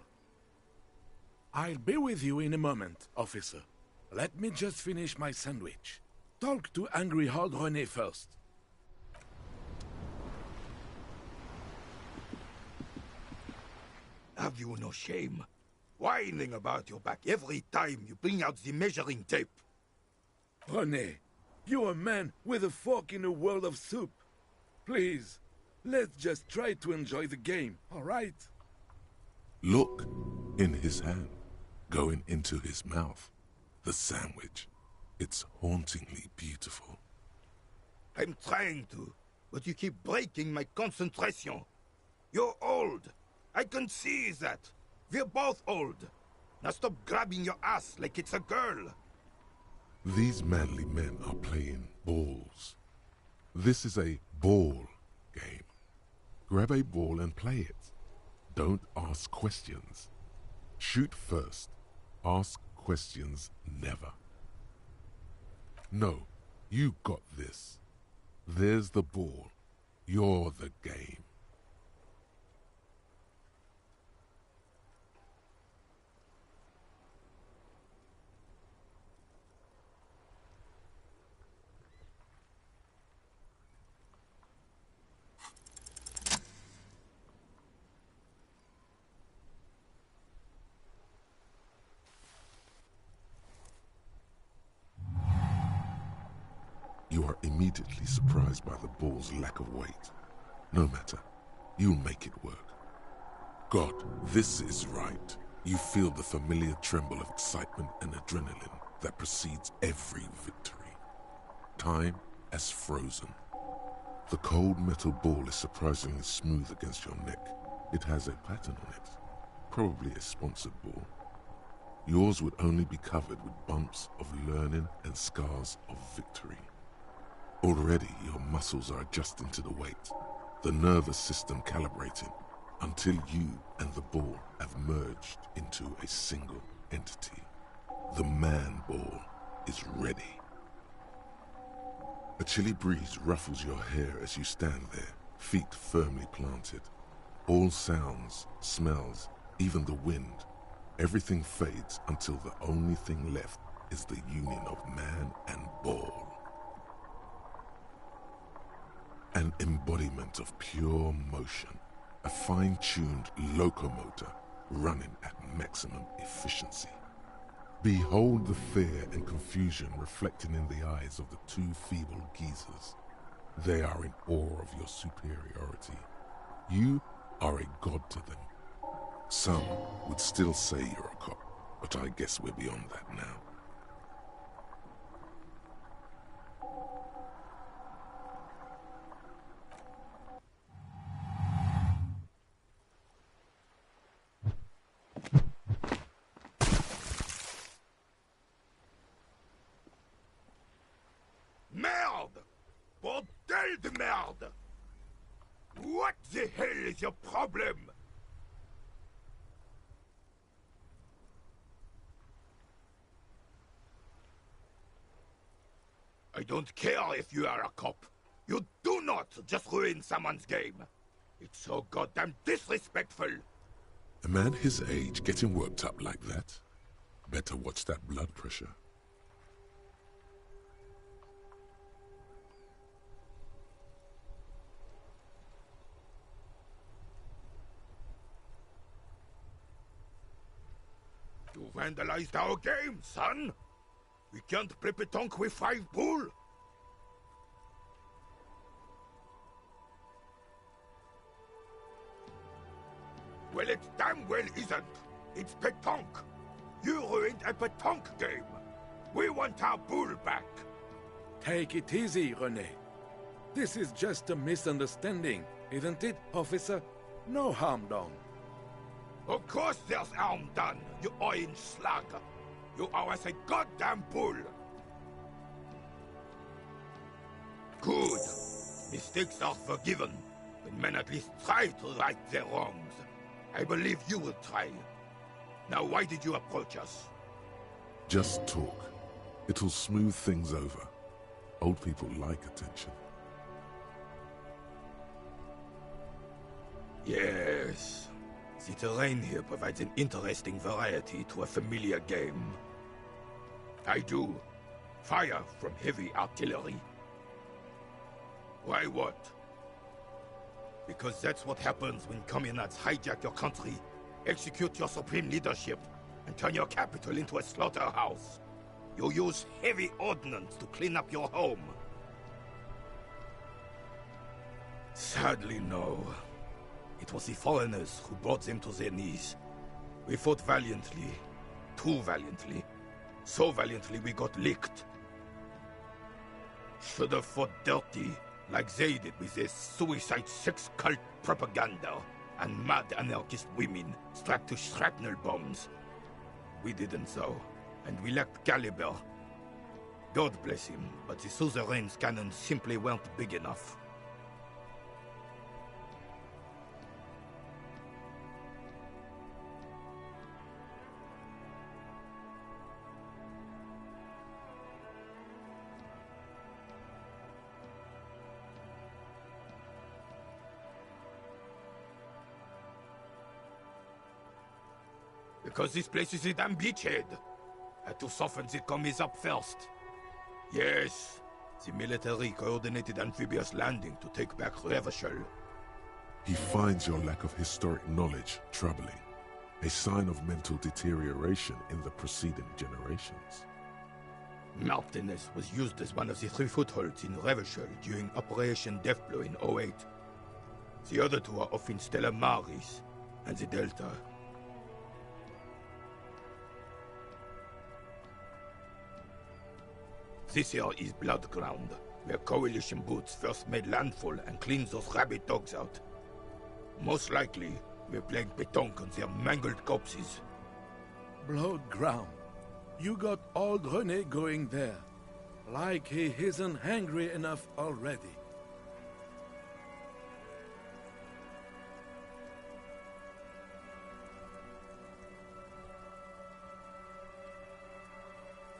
I'll be with you in a moment, officer. Let me just finish my sandwich. Talk to Angry Hard René first. Have you no shame? Whining about your back every time you bring out the measuring tape. René, you're a man with a fork in a world of soup. Please, Let's just try to enjoy the game, all right? Look, in his hand, going into his mouth, the sandwich. It's hauntingly beautiful. I'm trying to, but you keep breaking my concentration. You're old. I can see that. We're both old. Now stop grabbing your ass like it's a girl. These manly men are playing balls. This is a ball game. Grab a ball and play it. Don't ask questions. Shoot first. Ask questions never. No, you got this. There's the ball. You're the game. You are immediately surprised by the ball's lack of weight. No matter, you'll make it work. God, this is right. You feel the familiar tremble of excitement and adrenaline that precedes every victory. Time has frozen. The cold metal ball is surprisingly smooth against your neck. It has a pattern on it, probably a sponsored ball. Yours would only be covered with bumps of learning and scars of victory. Already your muscles are adjusting to the weight, the nervous system calibrating, until you and the ball have merged into a single entity. The man ball is ready. A chilly breeze ruffles your hair as you stand there, feet firmly planted. All sounds, smells, even the wind, everything fades until the only thing left is the union of man and ball. An embodiment of pure motion, a fine-tuned locomotor running at maximum efficiency. Behold the fear and confusion reflecting in the eyes of the two feeble geezers. They are in awe of your superiority. You are a god to them. Some would still say you're a cop, but I guess we're beyond that now. Merde! Bordel de merde! What the hell is your problem? I don't care if you are a cop. You do not just ruin someone's game. It's so goddamn disrespectful. A man his age getting worked up like that? Better watch that blood pressure. You vandalized our game, son! We can't play pétanque with 5 bull! Well, it damn well isn't. It's pétanque. You ruined a pétanque game. We want our bull back. Take it easy, René. This is just a misunderstanding, isn't it, officer? No harm done. Of course there's harm done, you orange slug. You owe us a goddamn bull. Good. Mistakes are forgiven, when men at least try to right their wrongs. I believe you will try. Now why did you approach us? Just talk. It'll smooth things over. Old people like attention. Yes. The terrain here provides an interesting variety to a familiar game. I do. Fire from heavy artillery. Why what? Because that's what happens when communards hijack your country, execute your supreme leadership, and turn your capital into a slaughterhouse. You use heavy ordnance to clean up your home. Sadly, no. It was the foreigners who brought them to their knees. We fought valiantly. Too valiantly. So valiantly we got licked. Should have fought dirty, like they did with their suicide sex cult propaganda and mad anarchist women strapped to shrapnel bombs. We didn't though, and we lacked caliber. God bless him, but the suzerain's cannons simply weren't big enough. Because this place is a damn beachhead. Had to soften the commies up first. Yes, the military coordinated amphibious landing to take back Revachol. He finds your lack of historic knowledge troubling, a sign of mental deterioration in the preceding generations. Martinez was used as one of the 3 footholds in Revachol during Operation Deathblow in 08. The other 2 are off in Stella Maris and the Delta. This here is Blood Ground, where Coalition boots first made landfall and cleaned those rabid dogs out. Most likely, we're playing pétanque on their mangled corpses. Blood Ground. You got old René going there. Like he isn't hungry enough already.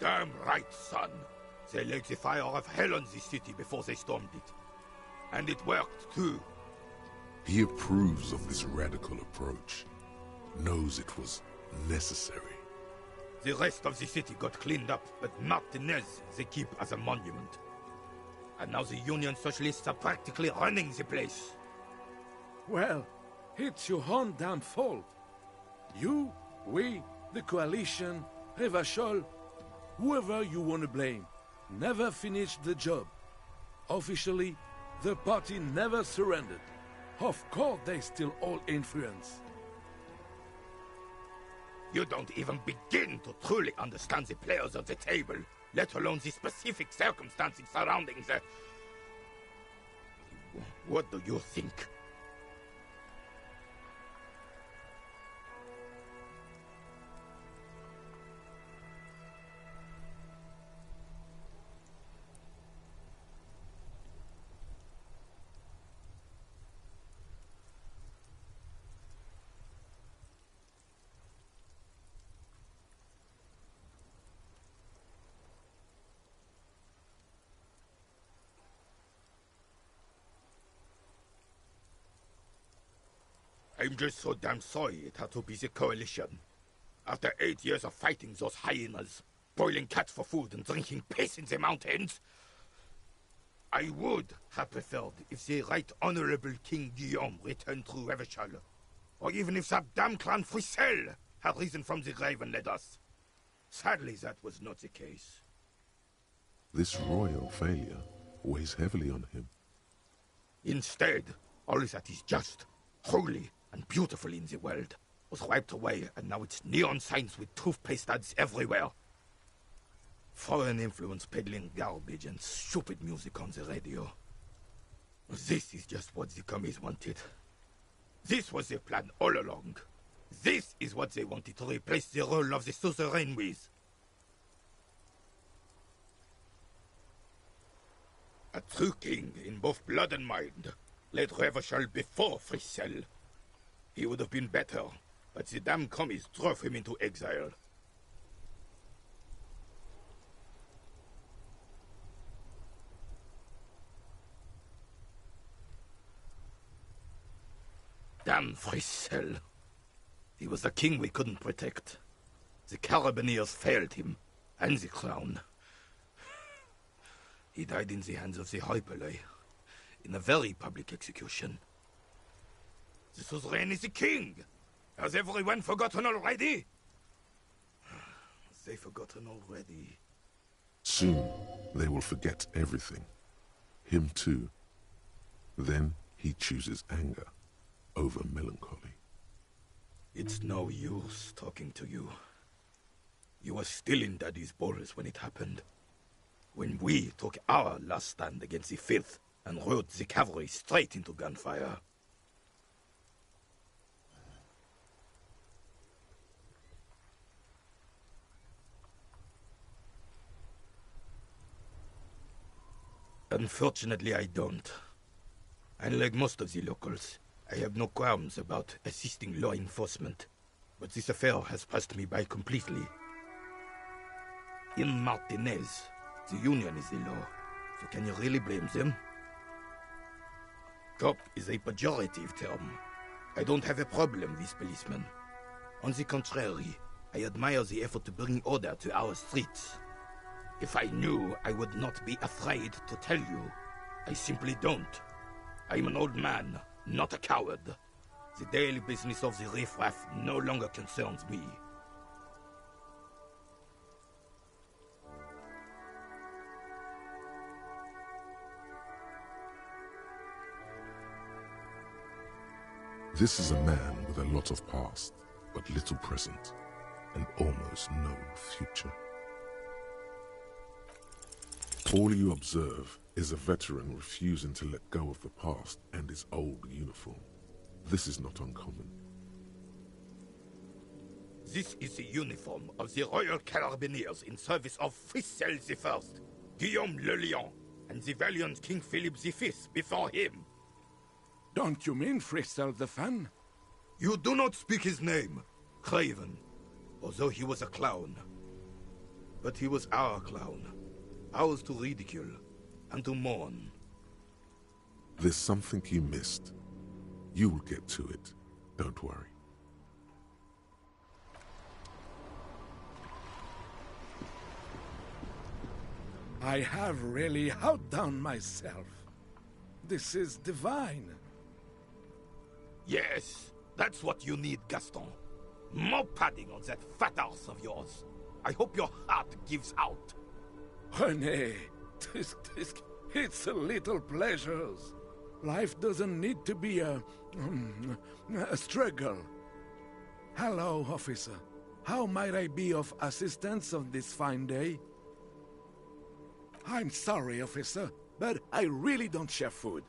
Damn right, son. They laid the fire of hell on the city before they stormed it. And it worked, too. He approves of this radical approach, knows it was necessary. The rest of the city got cleaned up, but Martinez they keep as a monument. And now the Union Socialists are practically running the place. Well, it's your own damn fault. You, we, the Coalition, Revachol, whoever you want to blame, never finished the job. Officially, the party never surrendered. Of course, they still hold influence. You don't even begin to truly understand the players of the table, let alone the specific circumstances surrounding the... What do you think? I'm just so damn sorry it had to be the Coalition. After 8 years of fighting those hyenas, boiling cats for food and drinking piss in the mountains, I would have preferred if the Right Honorable King Guillaume returned through Revachol, or even if that damn clan Frissel had risen from the grave and led us. Sadly, that was not the case. This royal failure weighs heavily on him. Instead, all that is just, holy, and beautiful in the world was wiped away, and now it's neon signs with toothpaste ads everywhere. Foreign influence peddling garbage and stupid music on the radio. This is just what the commies wanted. This was their plan all along. This is what they wanted to replace the role of the suzerain with. A true king in both blood and mind led Revachol before Frissel. He would have been better, but the damn commies drove him into exile. Damn Frissel. He was the king we couldn't protect. The Carabineers failed him, and the crown. He died in the hands of the Hyperlay, in a very public execution. The suzerain is the king! Has everyone forgotten already? They've forgotten already. Soon, they will forget everything. Him too. Then, he chooses anger over melancholy. It's no use talking to you. You were still in Daddy's balls when it happened. When we took our last stand against the filth and rode the cavalry straight into gunfire. Unfortunately, I don't. Unlike most of the locals, I have no qualms about assisting law enforcement. But this affair has passed me by completely. In Martinez, the union is the law. So can you really blame them? Cop is a pejorative term. I don't have a problem with policemen. On the contrary, I admire the effort to bring order to our streets. If I knew, I would not be afraid to tell you. I simply don't. I'm an old man, not a coward. The daily business of the riffraff no longer concerns me. This is a man with a lot of past, but little present, and almost no future. All you observe is a veteran refusing to let go of the past and his old uniform. This is not uncommon. This is the uniform of the Royal Carabineers in service of Frissel I, Guillaume le Lion, and the valiant King Philip V before him. Don't you mean Frissel the Fan? You do not speak his name, Craven, although he was a clown. But he was our clown. Ours to ridicule and to mourn. There's something you missed. You will get to it. Don't worry. I have really outdone myself. This is divine. Yes, that's what you need, Gaston. More padding on that fat arse of yours. I hope your heart gives out. René, it's a little pleasures. Life doesn't need to be a struggle. Hello, officer. How might I be of assistance on this fine day? I'm sorry, officer, but I really don't share food.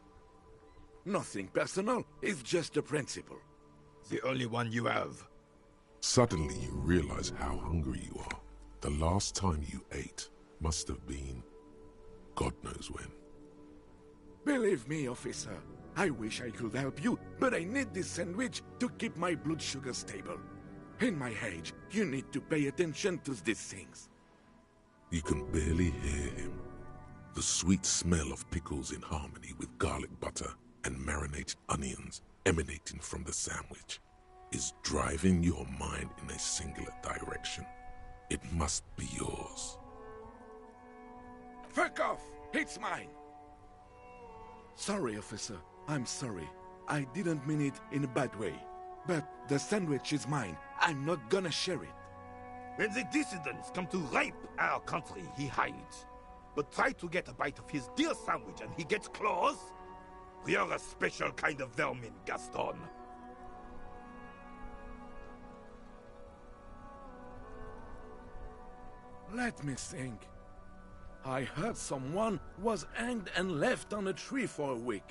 Nothing personal, it's just a principle. The only one you have. Suddenly you realize how hungry you are. The last time you ate must have been God knows when. Believe me, officer, I wish I could help you, but I need this sandwich to keep my blood sugar stable. In my age, you need to pay attention to these things. You can barely hear him. The sweet smell of pickles in harmony with garlic butter and marinated onions emanating from the sandwich is driving your mind in a singular direction. It must be yours. Fuck off! It's mine! Sorry, officer. I'm sorry. I didn't mean it in a bad way. But the sandwich is mine. I'm not gonna share it. When the dissidents come to rape our country, he hides. But try to get a bite of his dear sandwich and he gets claws? You're a special kind of vermin, Gaston. Let me think. I heard someone was hanged and left on a tree for a week.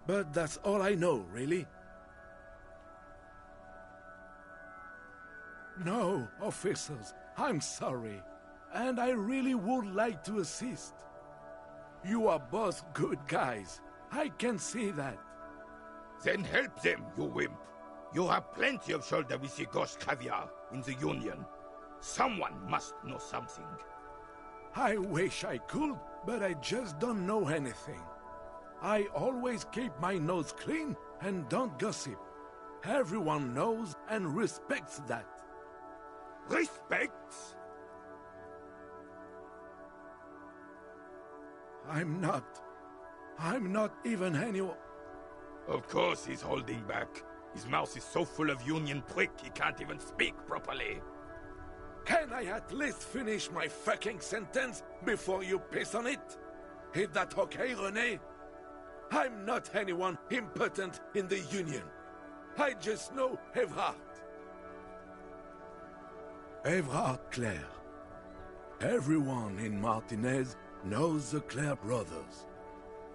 But that's all I know, really. No, officers, I'm sorry. And I really would like to assist. You are both good guys. I can see that. Then help them, you wimp. You have plenty of shoulder with the gauche caviar in the Union. Someone must know something. I wish I could, but I just don't know anything. I always keep my nose clean and don't gossip. Everyone knows and respects that. Respects? I'm not even anyone. Of course he's holding back. His mouth is so full of Union prick he can't even speak properly. Can I at least finish my fucking sentence before you piss on it? Is that okay, René? I'm not anyone important in the Union. I just know Evrard. Evrard Clare. Everyone in Martinez knows the Clare brothers.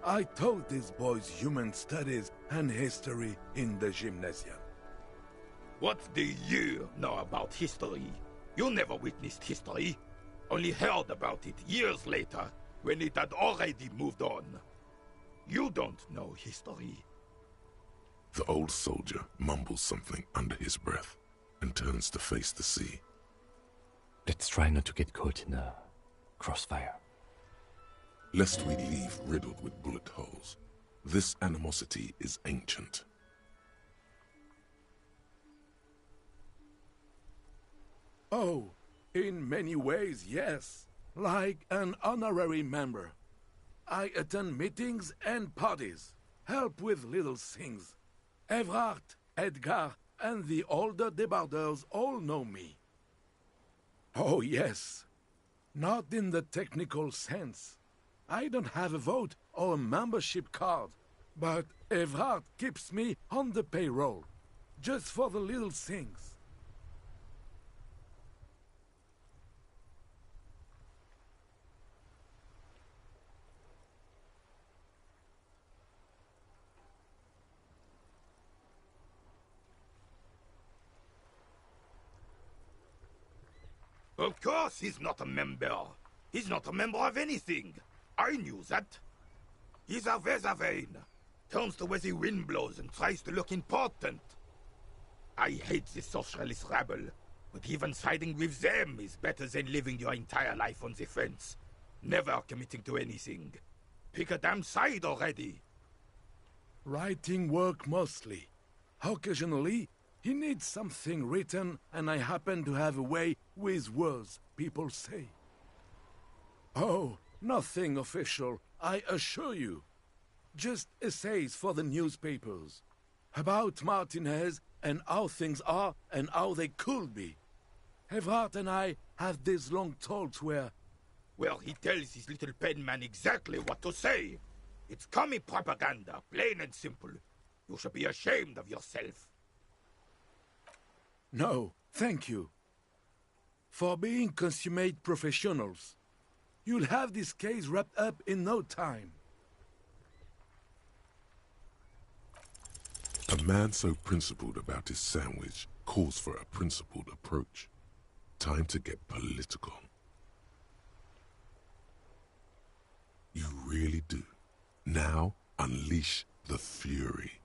I taught these boys human studies and history in the gymnasium. What do you know about history? You never witnessed history. Only heard about it years later, when it had already moved on. You don't know history. The old soldier mumbles something under his breath and turns to face the sea. Let's try not to get caught in a crossfire. Lest we leave riddled with bullet holes, this animosity is ancient. Oh, in many ways, yes. Like an honorary member. I attend meetings and parties, help with little things. Evrard, Edgar, and the older debarders all know me. Oh, yes. Not in the technical sense. I don't have a vote or a membership card, but Evrard keeps me on the payroll, just for the little things. Of course he's not a member. He's not a member of anything. I knew that. He's a Vezavane. Turns to where the wind blows and tries to look important. I hate this socialist rabble, but even siding with them is better than living your entire life on the fence. Never committing to anything. Pick a damn side already. Writing work mostly. Occasionally, he needs something written, and I happen to have a way with words, people say. Oh, nothing official, I assure you. Just essays for the newspapers. About Martinez and how things are and how they could be. Evrard and I have these long talks where... Well, he tells his little pen man exactly what to say. It's commie propaganda, plain and simple. You should be ashamed of yourself. No, thank you. For being consummate professionals. You'll have this case wrapped up in no time. A man so principled about his sandwich calls for a principled approach. Time to get political. You really do. Now, unleash the fury.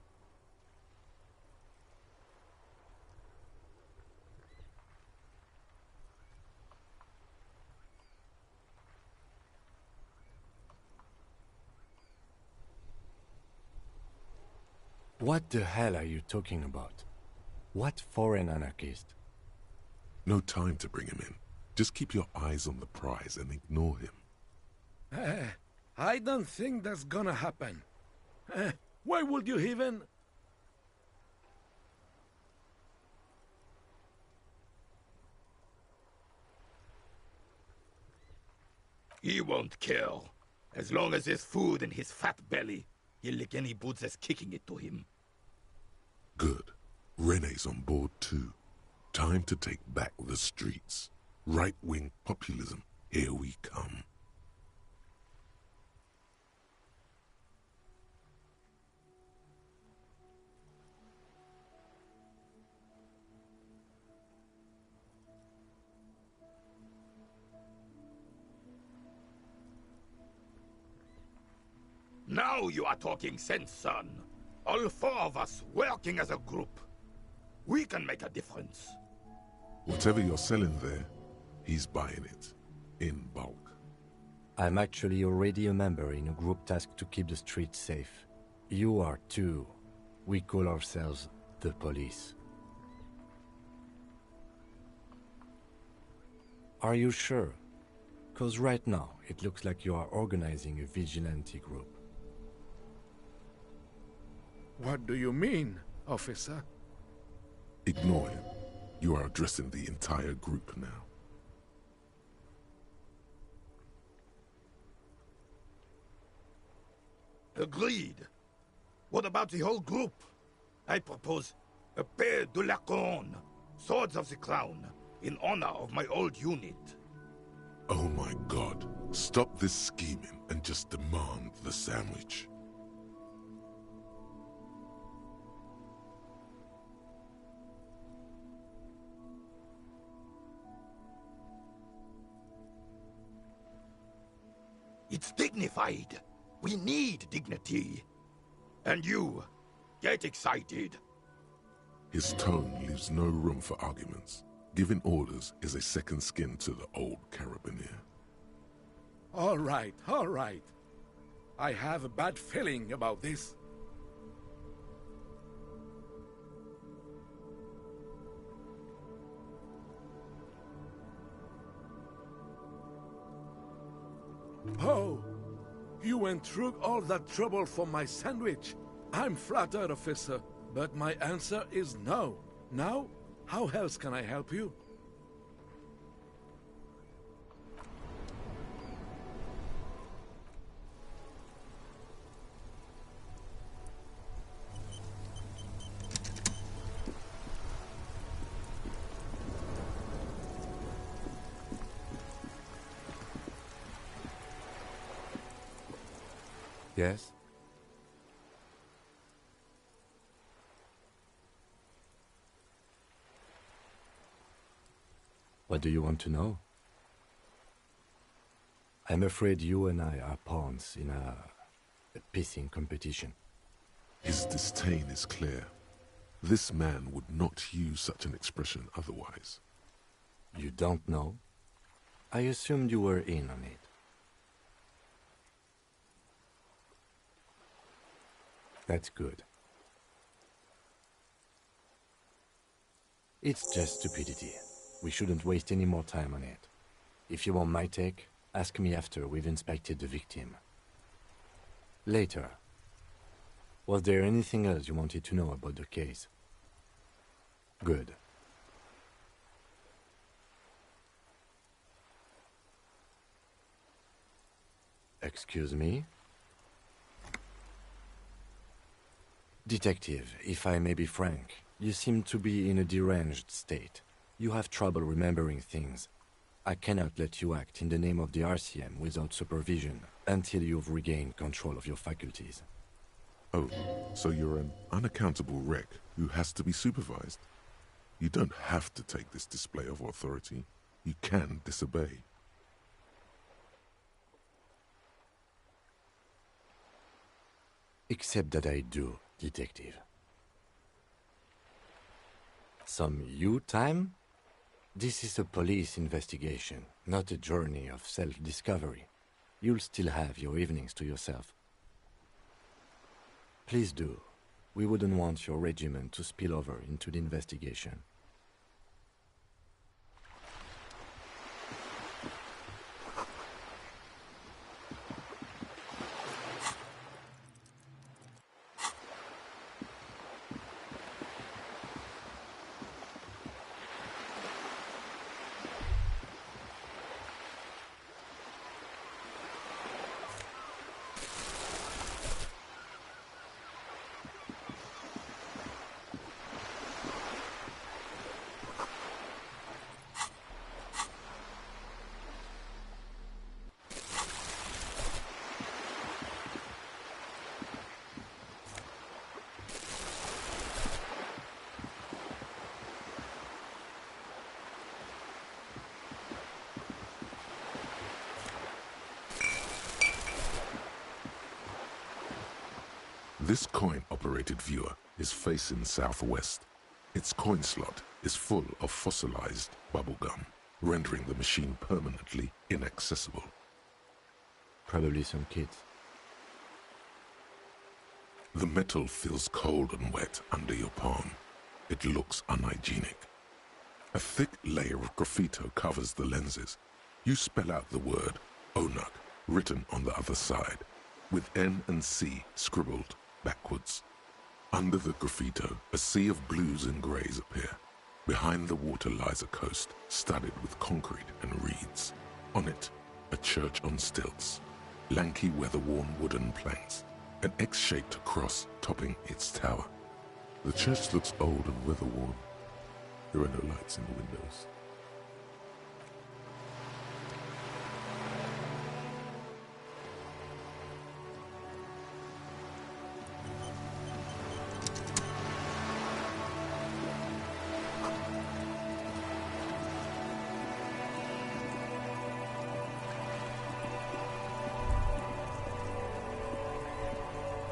What the hell are you talking about? What foreign anarchist? No time to bring him in. Just keep your eyes on the prize and ignore him. I don't think that's gonna happen. Why would you even... He won't kill. As long as there's food in his fat belly, he'll lick any boots that's kicking it to him. Good. Rene's on board too. Time to take back the streets. Right-wing populism, here we come. Now you are talking sense, son. All four of us working as a group. We can make a difference. Whatever you're selling there, he's buying it. In bulk. I'm actually already a member in a group tasked to keep the streets safe. You are too. We call ourselves the police. Are you sure? 'Cause right now, it looks like you are organizing a vigilante group. What do you mean, officer? Ignore him. You are addressing the entire group now. Agreed. What about the whole group? I propose a pair de la couronne, swords of the crown, in honor of my old unit. Oh my God. Stop this scheming and just demand the sandwich. It's dignified. We need dignity. And you, get excited. His tone leaves no room for arguments. Giving orders is a second skin to the old carabiner. All right, all right. I have a bad feeling about this. Oh, you went through all that trouble for my sandwich. I'm flattered, officer, but my answer is no. Now, how else can I help you? Yes? What do you want to know? I'm afraid you and I are pawns in a pissing competition. His disdain is clear. This man would not use such an expression otherwise. You don't know? I assumed you were in on it. That's good. It's just stupidity. We shouldn't waste any more time on it. If you want my take, ask me after we've inspected the victim. Later. Was there anything else you wanted to know about the case? Good. Excuse me? Detective, if I may be frank, you seem to be in a deranged state. You have trouble remembering things. I cannot let you act in the name of the RCM without supervision until you've regained control of your faculties. Oh, so you're an unaccountable wreck who has to be supervised? You don't have to take this display of authority. You can disobey. Except that I do, Detective. Some you time? This is a police investigation, not a journey of self-discovery. You'll still have your evenings to yourself. Please do. We wouldn't want your regiment to spill over into the investigation. This coin-operated viewer is facing southwest. Its coin slot is full of fossilized bubblegum, rendering the machine permanently inaccessible. Probably some kids. The metal feels cold and wet under your palm. It looks unhygienic. A thick layer of graffito covers the lenses. You spell out the word Onak written on the other side, with N and C scribbled backwards. Under the graffito, a sea of blues and greys appear. Behind the water lies a coast studded with concrete and reeds. On it, a church on stilts, lanky weather-worn wooden planks. an X-shaped cross topping its tower. The church looks old and weather-worn. There are no lights in the windows.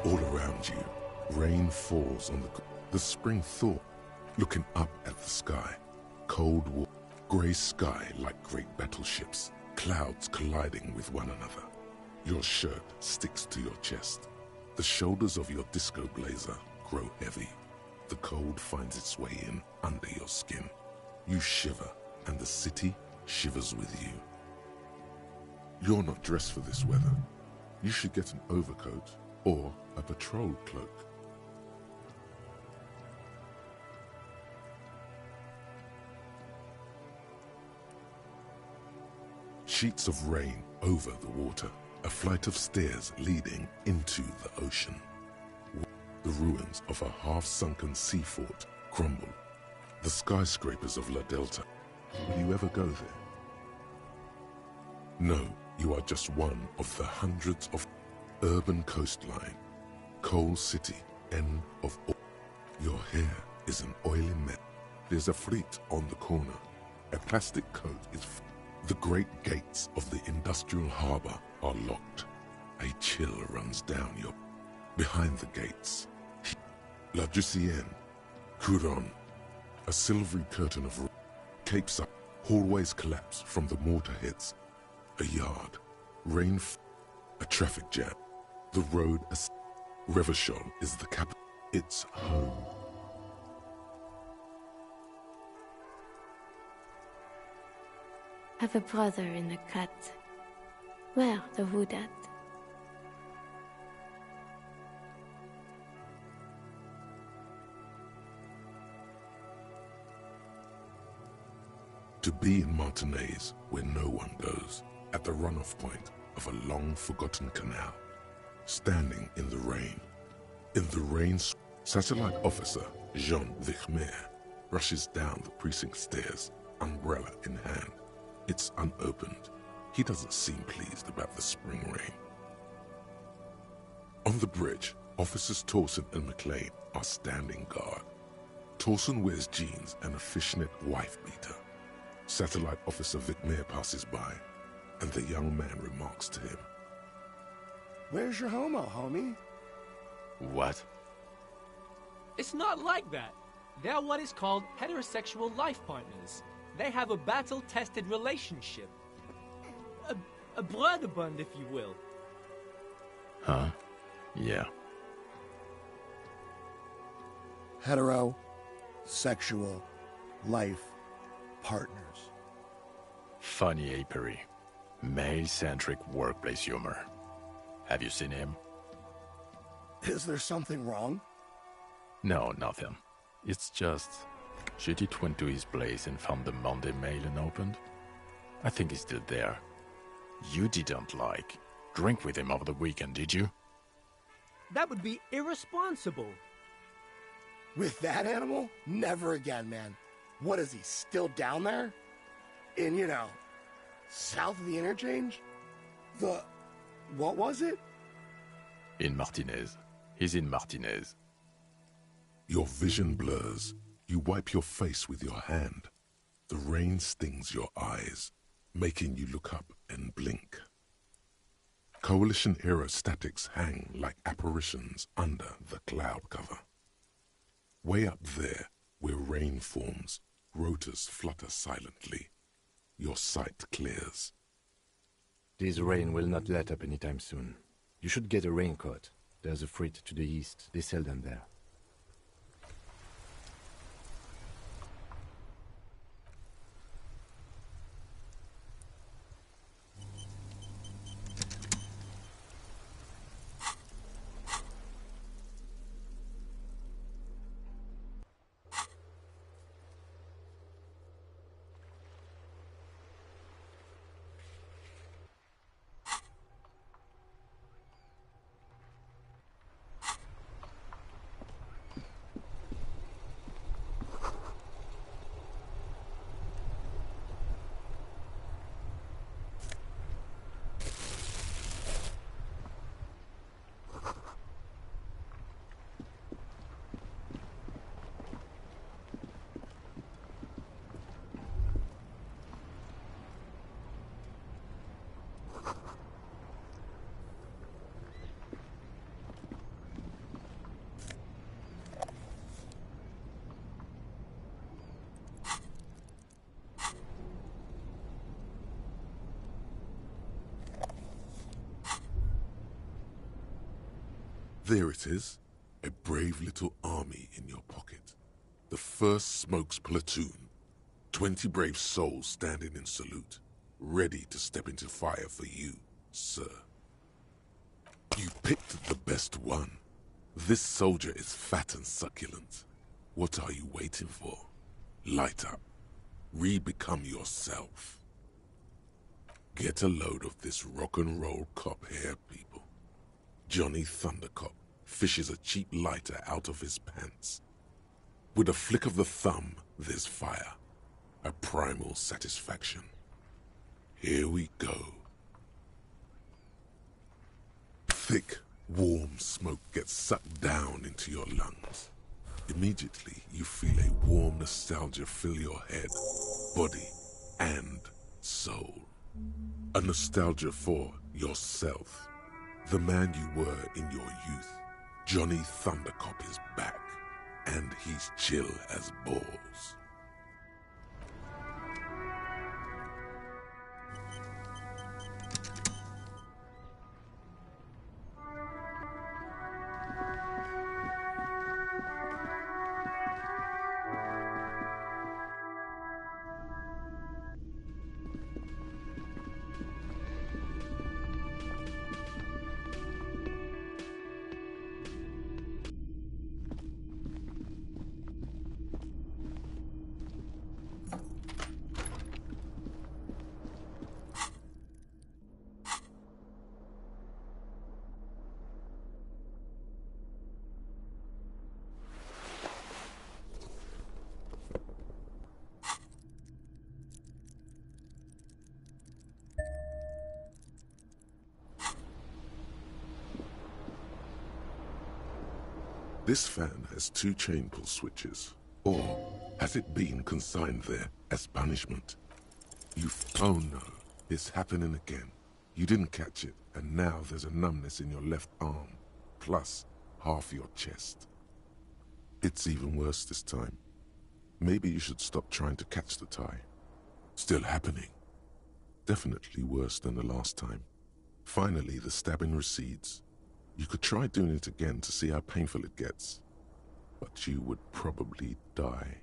All around you, rain falls on the spring thaw, looking up at the sky. Cold water, grey sky like great battleships, clouds colliding with one another. Your shirt sticks to your chest. The shoulders of your disco blazer grow heavy. The cold finds its way in under your skin. You shiver, and the city shivers with you. You're not dressed for this weather. You should get an overcoat or a patrol cloak. Sheets of rain over the water, a flight of stairs leading into the ocean. The ruins of a half-sunken sea fort crumble. The skyscrapers of La Delta. Will you ever go there? No, you are just one of the hundreds of urban coastline, coal city, end of oil. Your hair is an oily mess. There's a fleet on the corner. A plastic coat is the great gates of the industrial harbor are locked. A chill runs down your... Behind the gates, La Jussienne, Couronne, a silvery curtain of capes up. Hallways collapse from the mortar heads. A yard, a traffic jam. The road, Revachol is the capital. It's home. I have a brother in the cut. Where the wood at? To be in Martinaise, where no one goes, at the runoff point of a long-forgotten canal, standing in the rain. In the rain, satellite officer Jean Vichmer rushes down the precinct stairs, umbrella in hand. It's unopened. He doesn't seem pleased about the spring rain. On the bridge, officers Torsen and McLean are standing guard. Torsen wears jeans and a fishnet wife-beater. Satellite officer Vichmer passes by, and the young man remarks to him, Where's your homo, homie? What? It's not like that. They're what is called heterosexual life partners. They have a battle-tested relationship. A brother bond, if you will. Huh? Yeah. Hetero-sexual life partners. Funny apery. Male-centric workplace humor. Have you seen him? Is there something wrong? No, nothing. It's just... Judith went to his place and found the Monday mail unopened. I think he's still there. You didn't, drink with him over the weekend, did you? That would be irresponsible. With that animal? Never again, man. What is he, still down there? In, south of the interchange? What was it? In Martinez. He's in Martinez. Your vision blurs. You wipe your face with your hand. The rain stings your eyes, making you look up and blink. Coalition aerostatics hang like apparitions under the cloud cover. Way up there, where rain forms, rotors flutter silently. Your sight clears. This rain will not let up anytime soon. You should get a raincoat. There's a freight to the east. They sell them there. There it is, a brave little army in your pocket. The 1st Smokes Platoon. 20 brave souls standing in salute, ready to step into fire for you, sir. You picked the best one. This soldier is fat and succulent. What are you waiting for? Light up. Re-become yourself. Get a load of this rock and roll cop here, people. Johnny Thundercop fishes a cheap lighter out of his pants. With a flick of the thumb, there's fire. A primal satisfaction. Here we go. Thick, warm smoke gets sucked down into your lungs. Immediately, you feel a warm nostalgia fill your head, body, and soul. A nostalgia for yourself. The man you were in your youth. Johnny Thundercop is back, and he's chill as balls. This fan has 2 chain pull switches. Or has it been consigned there as punishment? Oh no, it's happening again. You didn't catch it, and now there's a numbness in your left arm, plus half your chest. It's even worse this time. Maybe you should stop trying to catch the tie. Still happening. Definitely worse than the last time. Finally, the stabbing recedes. You could try doing it again to see how painful it gets, but you would probably die.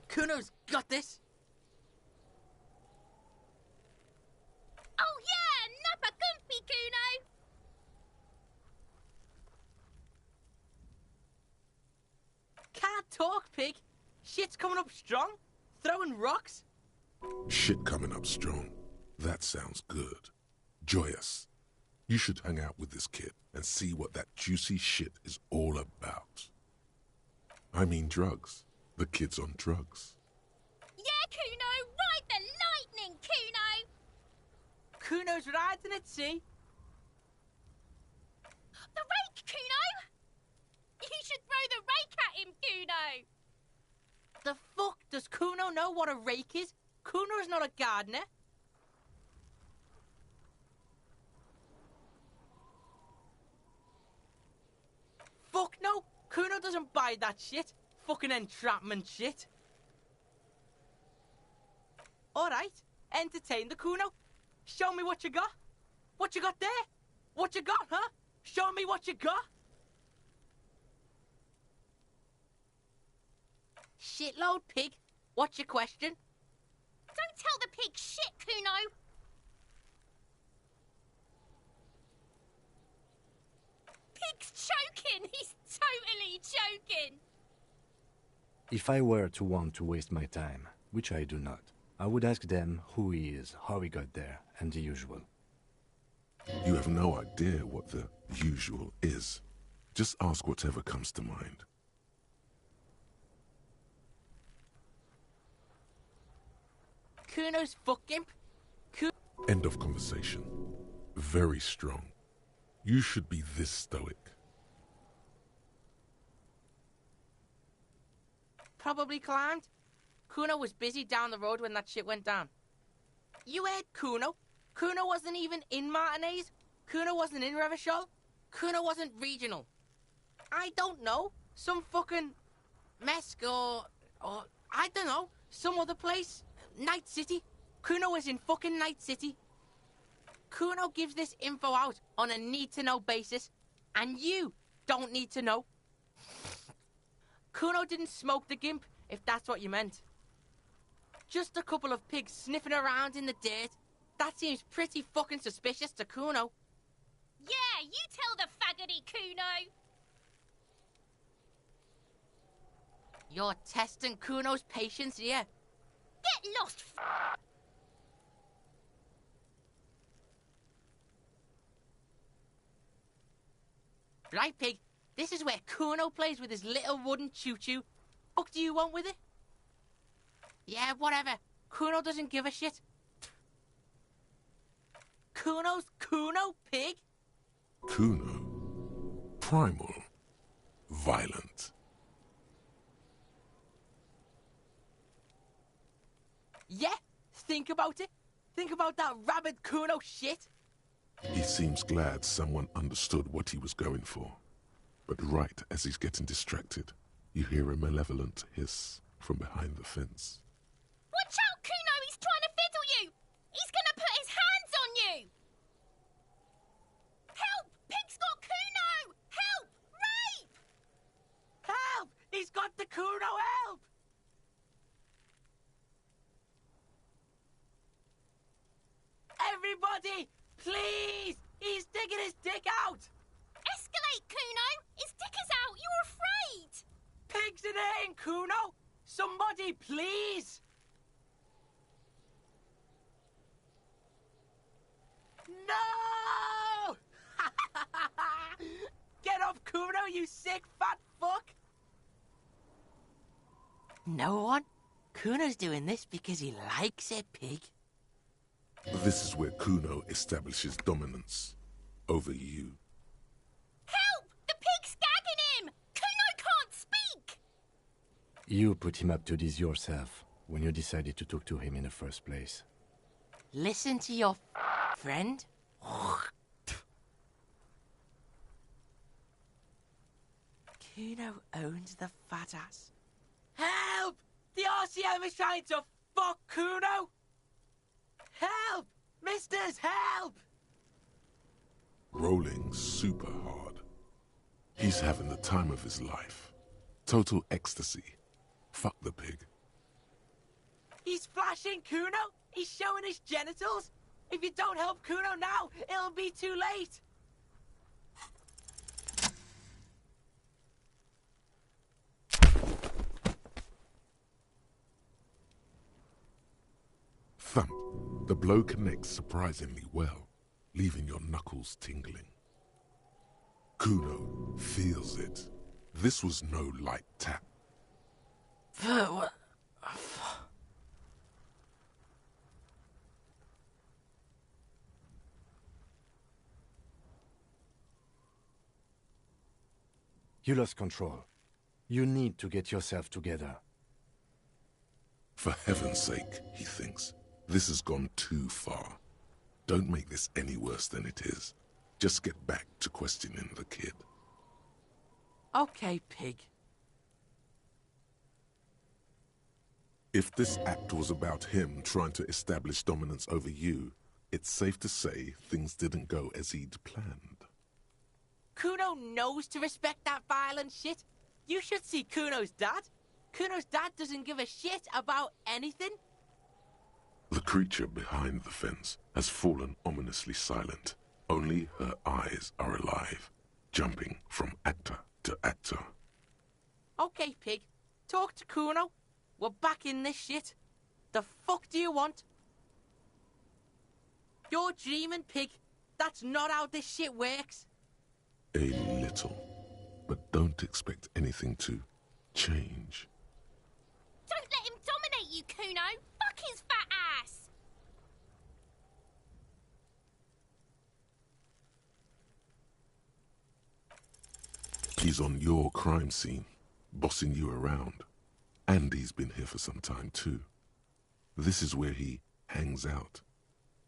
Kuno's got this! Oh yeah! Nappa Gumpy, Kuno! Can't talk, pig! Shit's coming up strong! Throwing rocks! Shit coming up strong. That sounds good. Joyous. You should hang out with this kid and see what that juicy shit is all about. I mean drugs. The kid's on drugs. Yeah, Kuno! Ride the lightning, Kuno! Kuno's riding it, see? The rake, Kuno! You should throw the rake at him, Kuno! The fuck? Does Kuno know what a rake is? Kuno's not a gardener. Fuck no! Kuno doesn't buy that shit. Fucking entrapment shit. Alright, entertain the Kuno. Show me what you got. What you got there? What you got, huh? Show me what you got. Shitload, pig. What's your question? Don't tell the pig shit, Kuno! If I were to want to waste my time, which I do not, I would ask them who he is, how he got there, and the usual. You have no idea what the usual is. Just ask whatever comes to mind. Kuno's fucking... End of conversation. Very strong. You should be this stoic. Probably climbed. Kuno was busy down the road when that shit went down. You heard Kuno? Kuno wasn't even in Martinez. Kuno wasn't in Revachol. Kuno wasn't regional. I don't know. Some fucking Mesk or I don't know. Some other place. Night City. Kuno was in fucking Night City. Kuno gives this info out on a need-to-know basis, and you don't need to know. Kuno didn't smoke the gimp, if that's what you meant. Just a couple of pigs sniffing around in the dirt. That seems pretty fucking suspicious to Kuno. Yeah, you tell the faggoty, Kuno. You're testing Kuno's patience here. Get lost, Right, pig? This is where Kuno plays with his little wooden choo-choo. What do you want with it? Yeah, whatever. Kuno doesn't give a shit. Kuno's Kuno, pig? Kuno. Primal. Violent. Yeah, think about it. Think about that rabid Kuno shit. He seems glad someone understood what he was going for. But right as he's getting distracted, you hear a malevolent hiss from behind the fence. Watch out, Kuno! He's trying to fiddle you! He's gonna put his hands on you! Help! Pig's got Kuno! Help! Rape! Help! He's got the Kuno, help! Everybody, please! He's digging his dick out! Escalate, Kuno! His dick is out! You're afraid! Pigs in here, Kuno! Somebody, please! No! Get off, Kuno, you sick fat fuck! No one? Kuno's doing this because he likes it, pig. This is where Kuno establishes dominance over you. Help! The pig's gagging him! Kuno can't speak! You put him up to this yourself when you decided to talk to him in the first place. Listen to your friend. Kuno owns the fat ass. Help! The RCM is trying to fuck Kuno! Help! Misters, help! Rolling super hard. He's having the time of his life. Total ecstasy. Fuck the pig. He's flashing Kuno! He's showing his genitals! If you don't help Kuno now, it'll be too late! Thump. The blow connects surprisingly well, leaving your knuckles tingling. Kuno feels it. This was no light tap. What? You lost control. You need to get yourself together. For heaven's sake, he thinks. This has gone too far. Don't make this any worse than it is. Just get back to questioning the kid. Okay, pig. If this act was about him trying to establish dominance over you, it's safe to say things didn't go as he'd planned. Kuno knows to respect that violent shit. You should see Kuno's dad. Kuno's dad doesn't give a shit about anything. The creature behind the fence has fallen ominously silent. Only her eyes are alive, jumping from actor to actor. Okay, pig. Talk to Kuno. We're back in this shit. The fuck do you want? You're dreaming, pig. That's not how this shit works. A little. But don't expect anything to change. Don't let him dominate you, Kuno. Fuck his fat ass. He's on your crime scene, bossing you around. And he's been here for some time too. This is where he hangs out.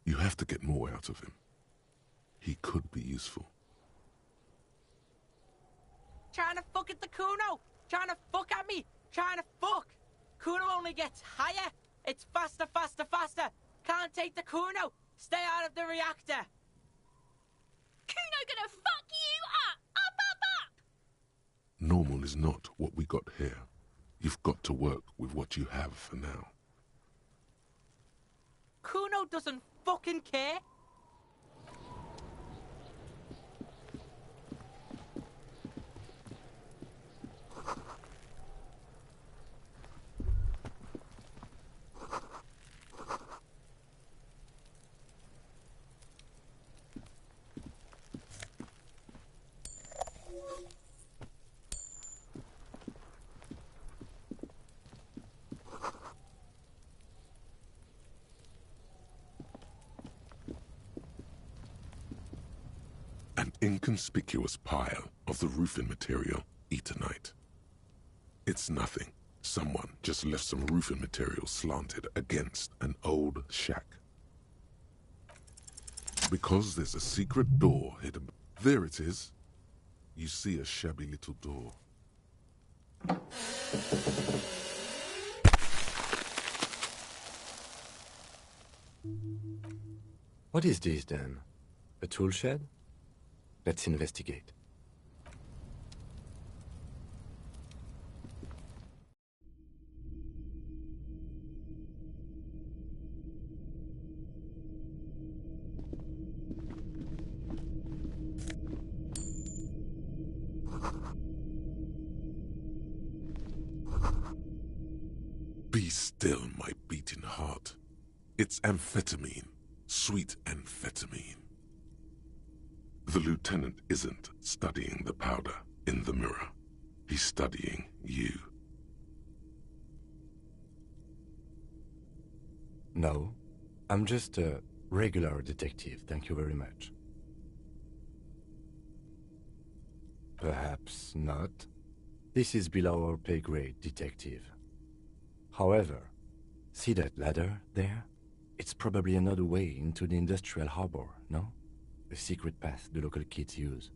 You have to get more out of him. He could be useful. Trying to fuck at the Kuno. Trying to fuck at me. Trying to fuck. Kuno only gets higher. It's faster, faster, faster. Can't take the Kuno. Stay out of the reactor. Kuno gonna fuck you up. Up, up, up. Normal is not what we got here. You've got to work with what you have for now. Kuno doesn't fucking care. An inconspicuous pile of the roofing material, Eternite. It's nothing. Someone just left some roofing material slanted against an old shack. Because there's a secret door hidden. There it is. You see a shabby little door. What is this then? A tool shed? Let's investigate. Be still, my beating heart. It's amphetamine. Sweet amphetamine. The lieutenant isn't studying the powder in the mirror. He's studying you. No, I'm just a regular detective, thank you very much. Perhaps not. This is below our pay grade, detective. However, see that ladder there? It's probably another way into the industrial harbor, no? A secret path the local kids use.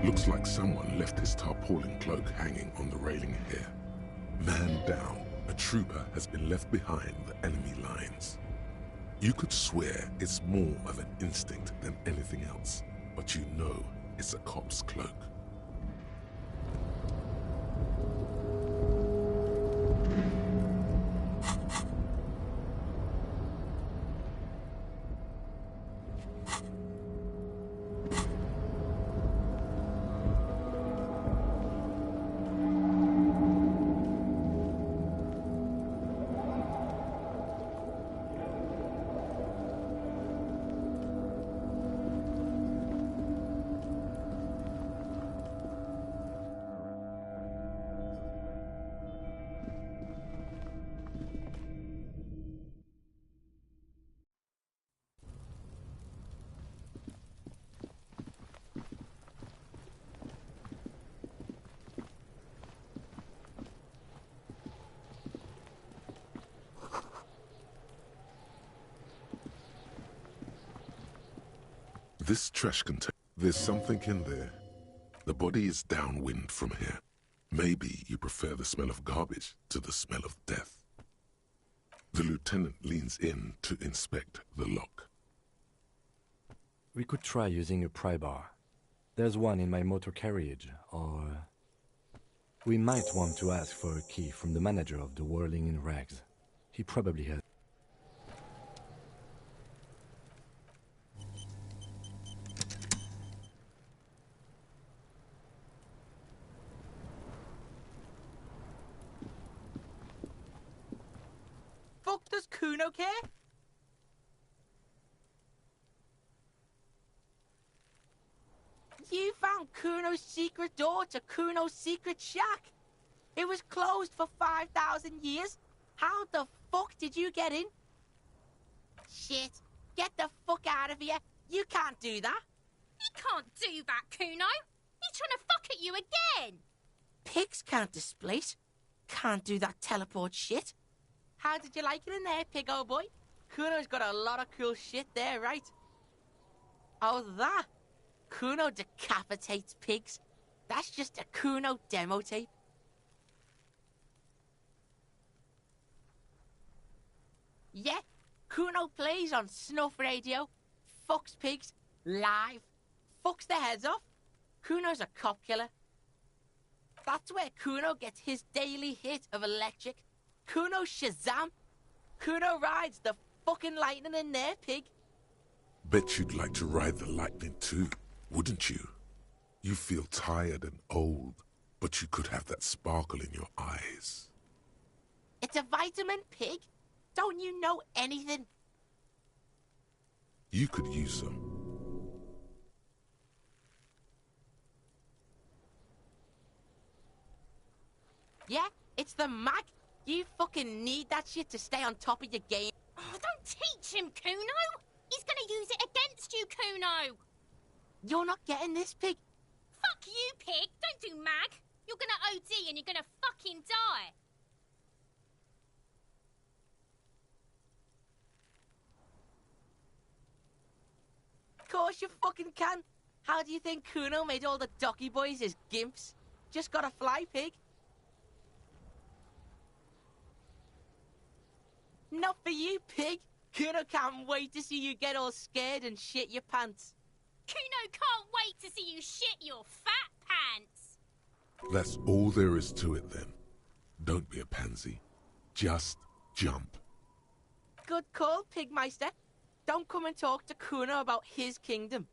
Looks like someone left his tarpaulin cloak hanging on the railing here. Man down, a trooper has been left behind the enemy lines. You could swear it's more of an instinct than anything else, but you know it's a cop's cloak. This trash container, there's something in there. The body is downwind from here. Maybe you prefer the smell of garbage to the smell of death. The lieutenant leans in to inspect the lock. We could try using a pry bar. There's one in my motor carriage, or... We might want to ask for a key from the manager of the Whirling in Rags. He probably has... Fuck does Kuno care? You found Kuno's secret door to Kuno's secret shack. It was closed for 5,000 years. How the fuck did you get in? Shit. Get the fuck out of here. You can't do that. He can't do that, Kuno. He's trying to fuck at you again. Pigs can't displace. Can't do that teleport shit. How did you like it in there, pig old boy? Kuno's got a lot of cool shit there, right? Oh, that? Kuno decapitates pigs. That's just a Kuno demo tape. Yeah, Kuno plays on snuff radio, fucks pigs, live, fucks their heads off. Kuno's a cop killer. That's where Kuno gets his daily hit of electric. Kuno Shazam. Kuno rides the fucking lightning in there, pig. Bet you'd like to ride the lightning too, wouldn't you? You feel tired and old, but you could have that sparkle in your eyes. It's a vitamin, pig. Don't you know anything? You could use some. Yeah, it's the mag. You fucking need that shit to stay on top of your game. Oh, don't teach him, Kuno. He's gonna use it against you, Kuno. You're not getting this, pig. Fuck you, pig. Don't do mag. You're gonna OD and you're gonna fucking die. Of course you fucking can. How do you think Kuno made all the docky boys his gimps? Just gotta fly, pig. Not for you, pig. Kuno can't wait to see you get all scared and shit your pants. Kuno can't wait to see you shit your fat pants. That's all there is to it then. Don't be a pansy. Just jump. Good call, Pigmeister. Don't come and talk to Kuno about his kingdom.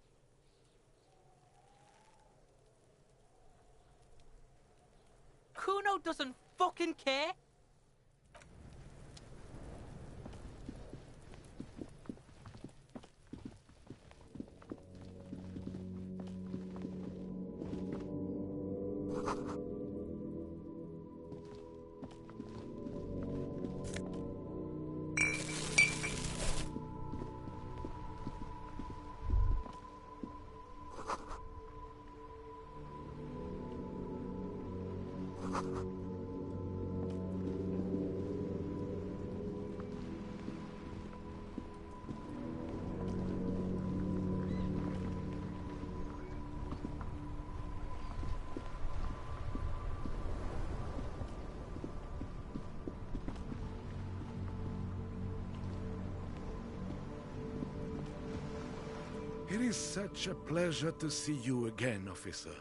Kuno doesn't fucking care. It is such a pleasure to see you again, officer.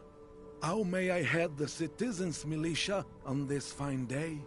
How may I head the citizens' militia on this fine day?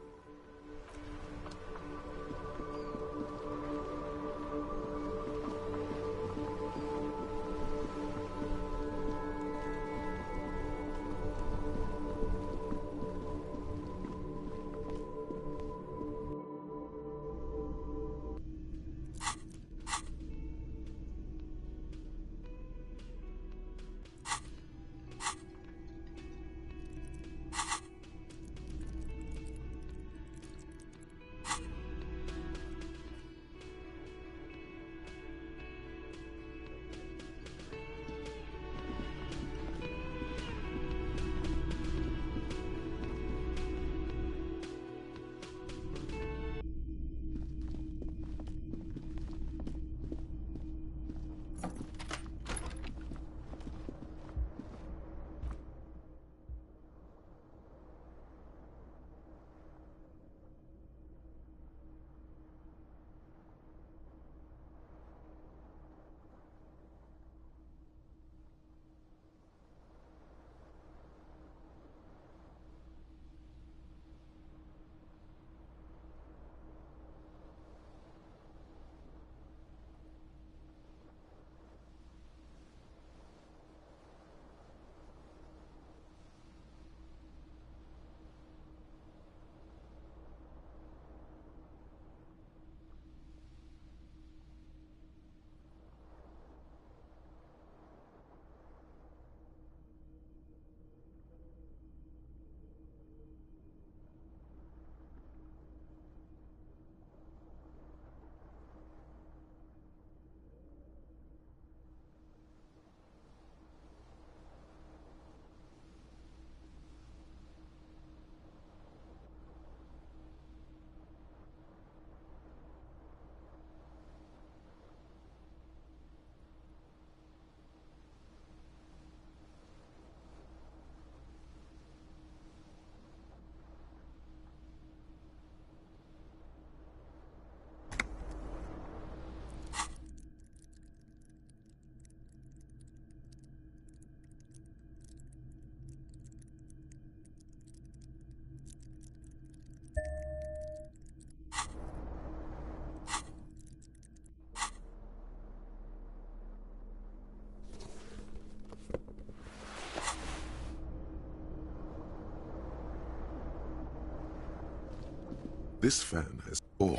This fan has, or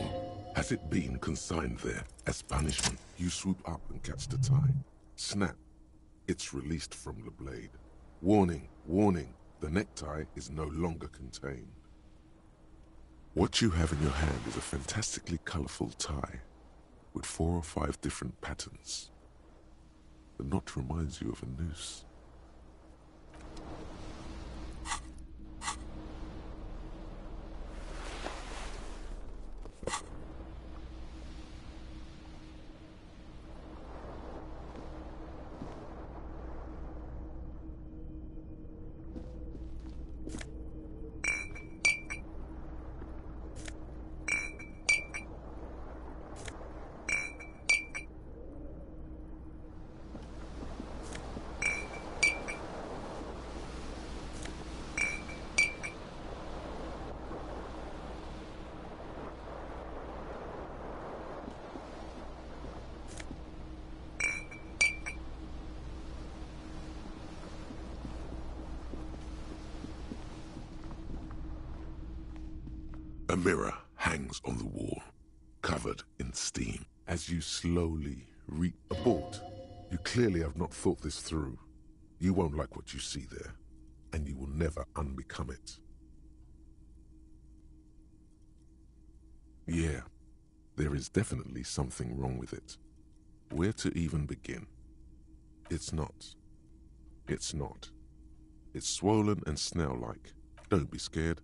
has it been consigned there? As punishment, you swoop up and catch the tie. Snap. It's released from the blade. Warning, warning, the necktie is no longer contained. What you have in your hand is a fantastically colorful tie with 4 or 5 different patterns. The knot reminds you of a noose. A mirror hangs on the wall, covered in steam. As you slowly abort, you clearly have not thought this through. You won't like what you see there, and you will never unbecome it. Yeah, there is definitely something wrong with it. Where to even begin? It's not. It's not. It's swollen and snail-like. Don't be scared.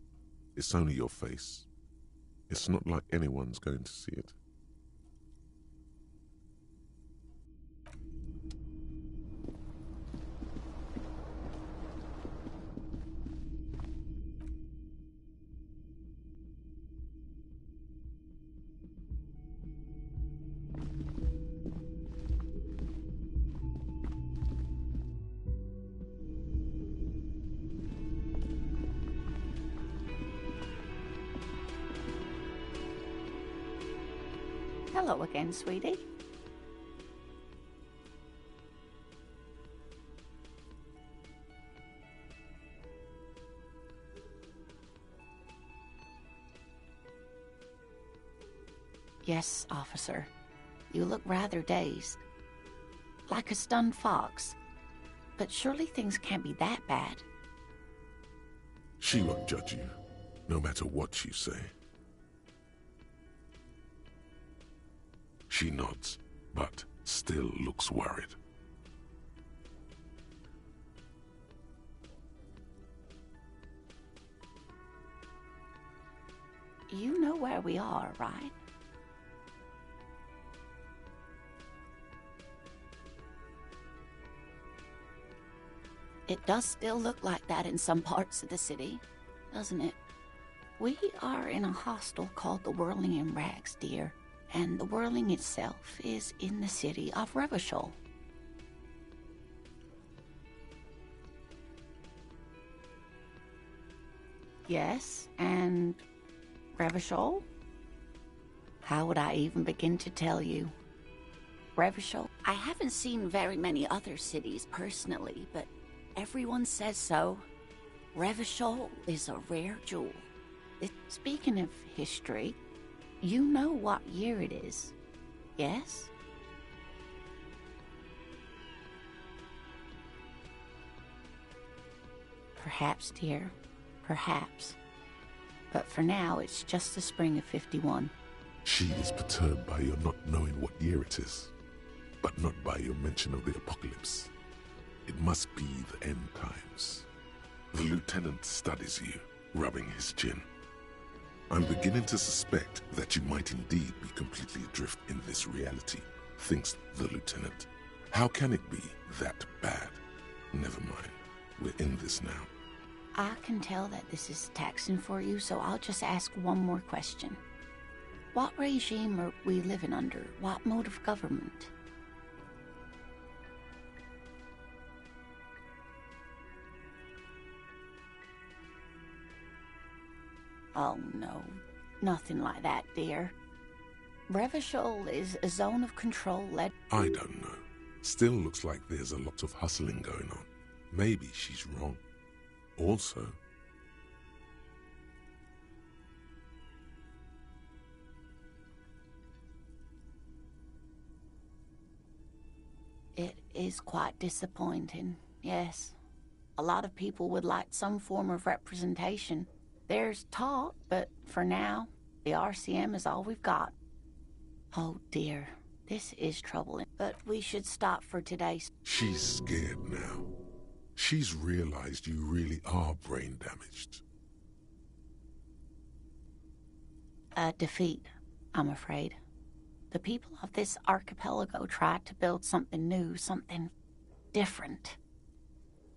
It's only your face. It's not like anyone's going to see it. Hello again, sweetie. Yes, officer. You look rather dazed. Like a stunned fox. But surely things can't be that bad. She won't judge you, no matter what you say. She nods, but still looks worried. You know where we are, right? It does still look like that in some parts of the city, doesn't it? We are in a hostel called the Whirling in Rags, dear. And the Whirling itself is in the city of Revachol. Yes, and Revachol? How would I even begin to tell you? Revachol? I haven't seen very many other cities personally, but everyone says so. Revachol is a rare jewel. Speaking of history, you know what year it is, yes? Perhaps, dear, perhaps. But for now, it's just the spring of 51. She is perturbed by your not knowing what year it is, but not by your mention of the apocalypse. It must be the end times. The lieutenant studies you, rubbing his chin. I'm beginning to suspect that you might indeed be completely adrift in this reality, thinks the lieutenant. How can it be that bad? Never mind. We're in this now. I can tell that this is taxing for you, so I'll just ask one more question. What regime are we living under? What mode of government? Oh, no. Nothing like that, dear. Revachol is a zone of control led... I don't know. Still looks like there's a lot of hustling going on. Maybe she's wrong. Also... is quite disappointing, yes. A lot of people would like some form of representation. There's talk, but for now, the RCM is all we've got. Oh dear, this is troubling, but we should stop for today. She's scared now. She's realized you really are brain damaged. A defeat, I'm afraid. The people of this archipelago tried to build something new, something different.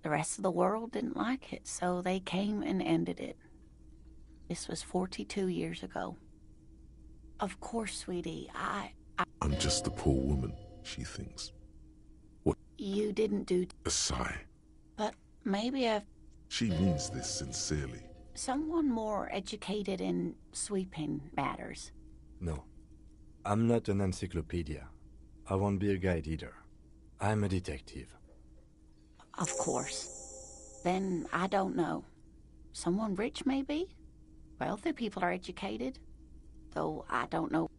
The rest of the world didn't like it, so they came and ended it. This was 42 years ago. Of course, sweetie, I'm just a poor woman, she thinks. What? You didn't do... A sigh. But maybe She means this sincerely. someone more educated in sweeping matters. No. I'm not an encyclopedia. I won't be a guide either. I'm a detective. Of course. Then I don't know. Someone rich, maybe? Wealthy people are educated. Though I don't know.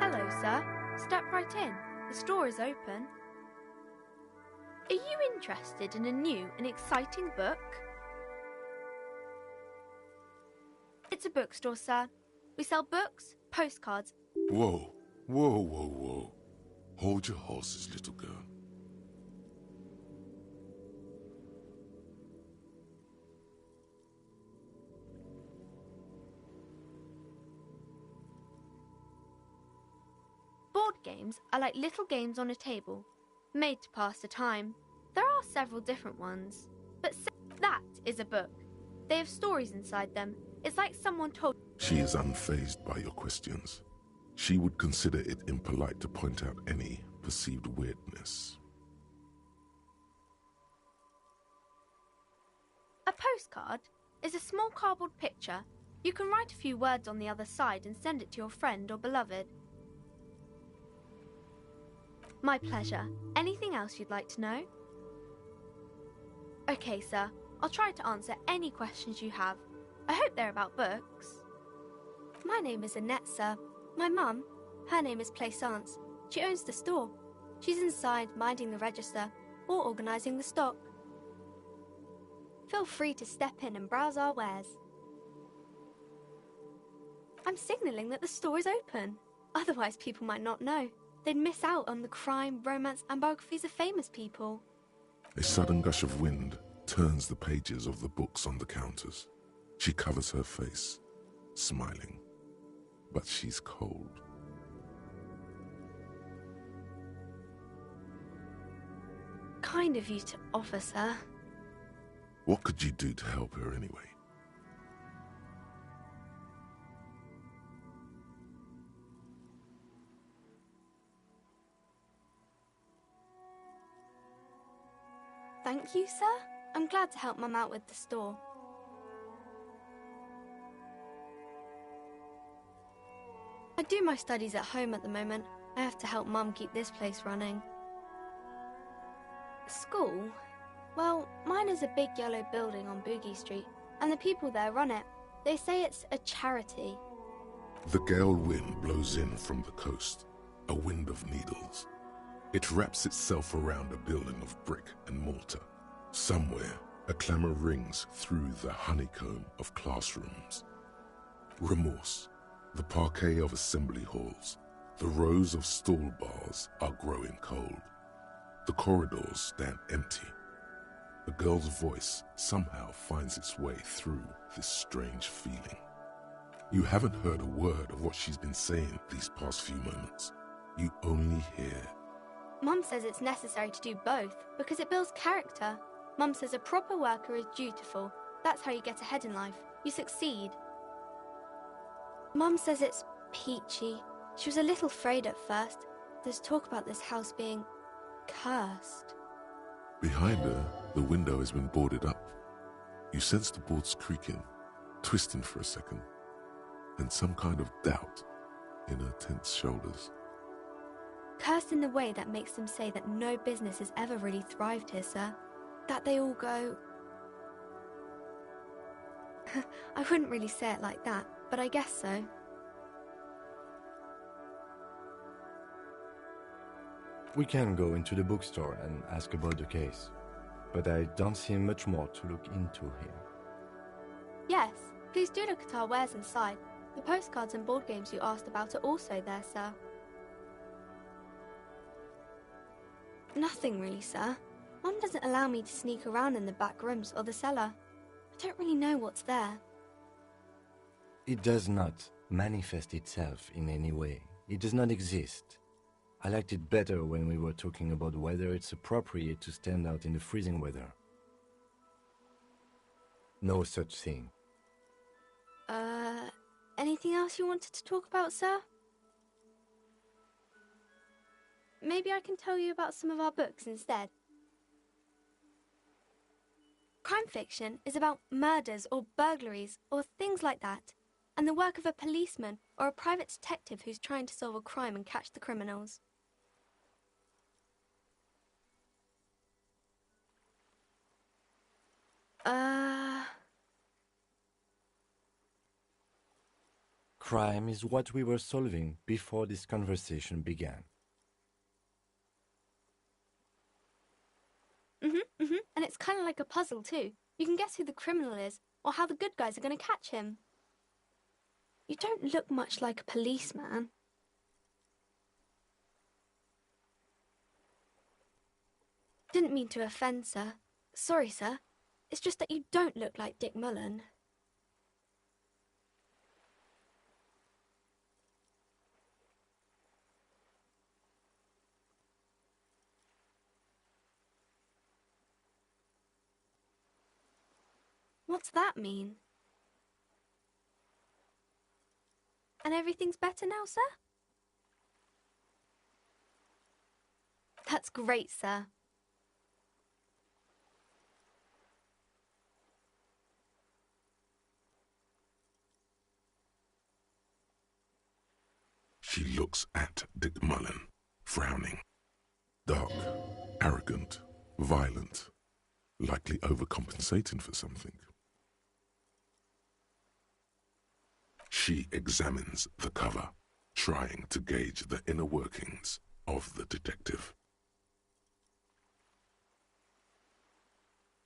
Hello, sir. Step right in. The store is open. Are you interested in a new and exciting book? It's a bookstore, sir. We sell books, postcards. Whoa, whoa, whoa, whoa. Hold your horses, little girl. Board games are like little games on a table, made to pass the time. There are several different ones, but that is a book. They have stories inside them. It's like someone told... She is unfazed by your questions. She would consider it impolite to point out any perceived weirdness. A postcard is a small cardboard picture. You can write a few words on the other side and send it to your friend or beloved. My pleasure. Anything else you'd like to know? Okay, sir. I'll try to answer any questions you have. I hope they're about books. My name is Annette, sir. My mum, her name is Plaisance. She owns the store. She's inside minding the register or organising the stock. Feel free to step in and browse our wares. I'm signalling that the store is open. Otherwise, people might not know. They'd miss out on the crime, romance, and biographies of famous people. A sudden gush of wind turns the pages of the books on the counters. She covers her face, smiling. But she's cold. Kind of you to offer, sir. What could you do to help her anyway? Thank you, sir. I'm glad to help Mum out with the store. I do my studies at home at the moment. I have to help Mum keep this place running. School? Well, mine is a big yellow building on Boogie Street, and the people there run it. They say it's a charity. The gale wind blows in from the coast, a wind of needles. It wraps itself around a building of brick and mortar. Somewhere, a clamour rings through the honeycomb of classrooms. Remorse, the parquet of assembly halls, the rows of stall bars are growing cold. The corridors stand empty. The girl's voice somehow finds its way through this strange feeling. You haven't heard a word of what she's been saying these past few moments. you only hear. Mum says it's necessary to do both because it builds character. Mum says a proper worker is dutiful. That's how you get ahead in life. You succeed. Mum says it's peachy. She was a little afraid at first. There's talk about this house being cursed. Behind her, the window has been boarded up. You sense the boards creaking, twisting for a second, and some kind of doubt in her tense shoulders. Cursed in the way that makes them say that no business has ever really thrived here, sir. That they all go... I wouldn't really say it like that, but I guess so. We can go into the bookstore and ask about the case, but I don't see much more to look into here. Yes, please do look at our wares inside. The postcards and board games you asked about are also there, sir. Nothing really, sir. Mum doesn't allow me to sneak around in the back rooms or the cellar. I don't really know what's there. It does not manifest itself in any way. It does not exist. I liked it better when we were talking about whether it's appropriate to stand out in the freezing weather. No such thing. Anything else you wanted to talk about, sir? Maybe I can tell you about some of our books instead. Crime fiction is about murders or burglaries or things like that, and the work of a policeman or a private detective who's trying to solve a crime and catch the criminals. Crime is what we were solving before this conversation began. And it's kind of like a puzzle too. You can guess who the criminal is or how the good guys are going to catch him. You don't look much like a policeman. Didn't mean to offend, sir. Sorry, sir. It's just that you don't look like Dick Mullen. What's that mean? And everything's better now, sir? That's great, sir. She looks at Dick Mullen, frowning. Dark, arrogant, violent, likely overcompensating for something. She examines the cover, trying to gauge the inner workings of the detective.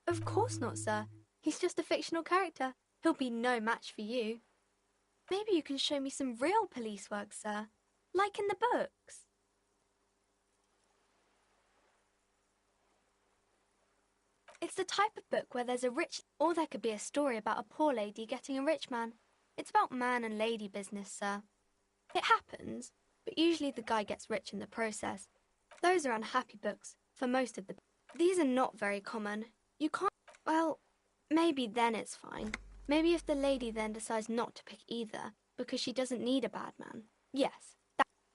Of course not, sir. He's just a fictional character. He'll be no match for you. Maybe you can show me some real police work, sir. Like in the books. It's the type of book where there's a rich... Or there could be a story about a poor lady getting a rich man. It's about man and lady business, sir. It happens, but usually the guy gets rich in the process. Those are unhappy books, for most of the... These are not very common. You can't... Well, maybe then it's fine. Maybe if the lady then decides not to pick either, because she doesn't need a bad man. Yes,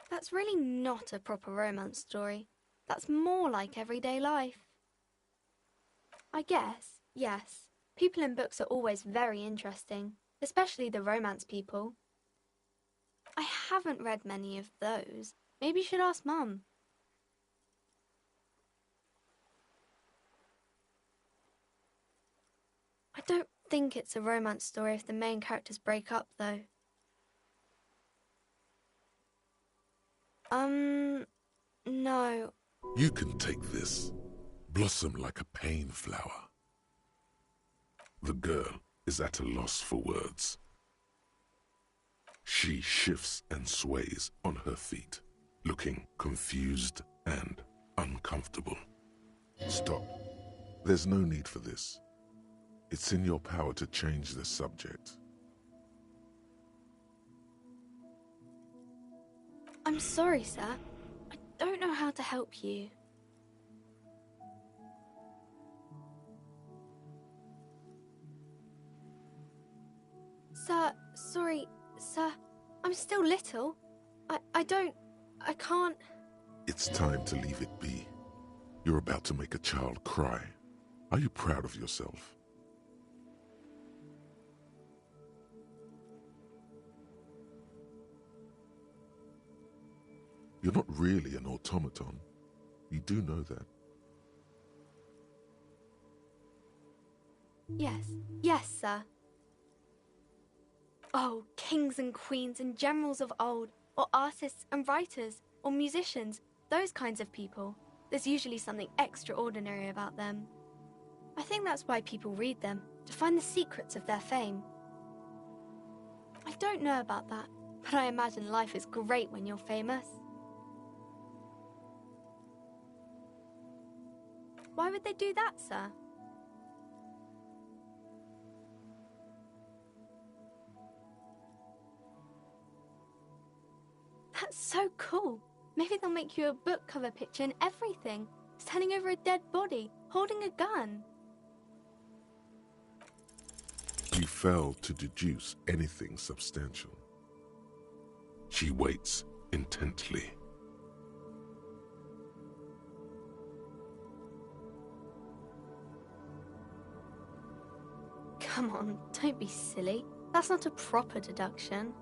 that's really not a proper romance story. That's more like everyday life. I guess, yes. People in books are always very interesting, especially the romance people. I haven't read many of those. Maybe you should ask Mum. I don't think it's a romance story if the main characters break up, though. No. You can take this. Blossom like a pain flower. The girl is at a loss for words. She shifts and sways on her feet, looking confused and uncomfortable. Stop. There's no need for this. It's in your power to change the subject. I'm sorry, sir. don't know how to help you. Sir, sorry, sir. I'm still little. I can't... It's time to leave it be. You're about to make a child cry. Are you proud of yourself? You're not really an automaton. You do know that. Yes, sir. Oh, kings and queens and generals of old, or artists and writers, or musicians, those kinds of people. There's usually something extraordinary about them. I think that's why people read them, to find the secrets of their fame. I don't know about that, but I imagine life is great when you're famous. Why would they do that, sir? That's so cool. Maybe they'll make you a book cover picture and everything. Standing over a dead body, holding a gun. You failed to deduce anything substantial. She waits intently. Come on, don't be silly. That's not a proper deduction.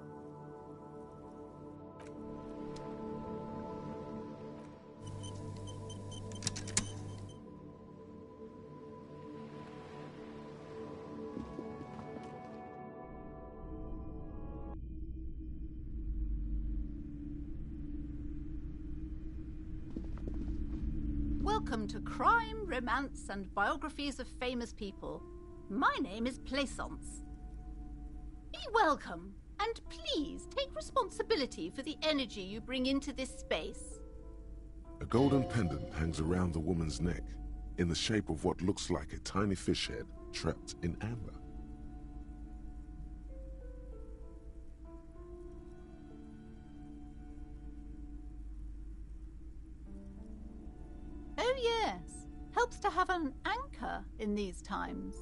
Welcome to Crime, Romance, and Biographies of Famous People. My name is Plaisance. Be welcome, and please take responsibility for the energy you bring into this space. A golden pendant hangs around the woman's neck, in the shape of what looks like a tiny fish head trapped in amber. Oh yes, helps to have an anchor in these times.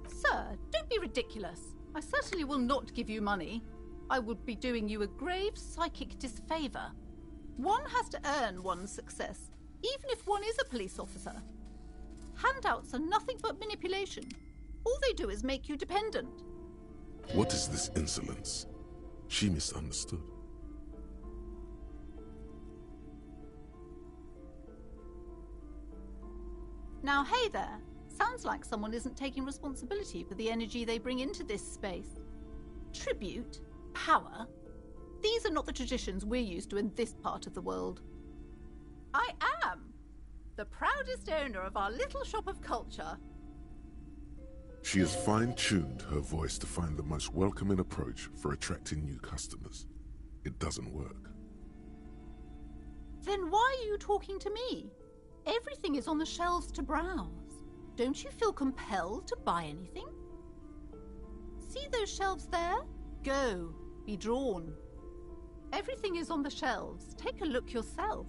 Sir, don't be ridiculous. I certainly will not give you money. I would be doing you a grave psychic disfavor. One has to earn one's success, even if one is a police officer. Handouts are nothing but manipulation. All they do is make you dependent. What is this insolence? She misunderstood. Now, hey there. Sounds like someone isn't taking responsibility for the energy they bring into this space. Tribute, power, these are not the traditions we're used to in this part of the world. I am the proudest owner of our little shop of culture. She has fine-tuned her voice to find the most welcoming approach for attracting new customers. It doesn't work. Then why are you talking to me? Everything is on the shelves to browse. Don't you feel compelled to buy anything? See those shelves there? Go, be drawn. Everything is on the shelves. Take a look yourself.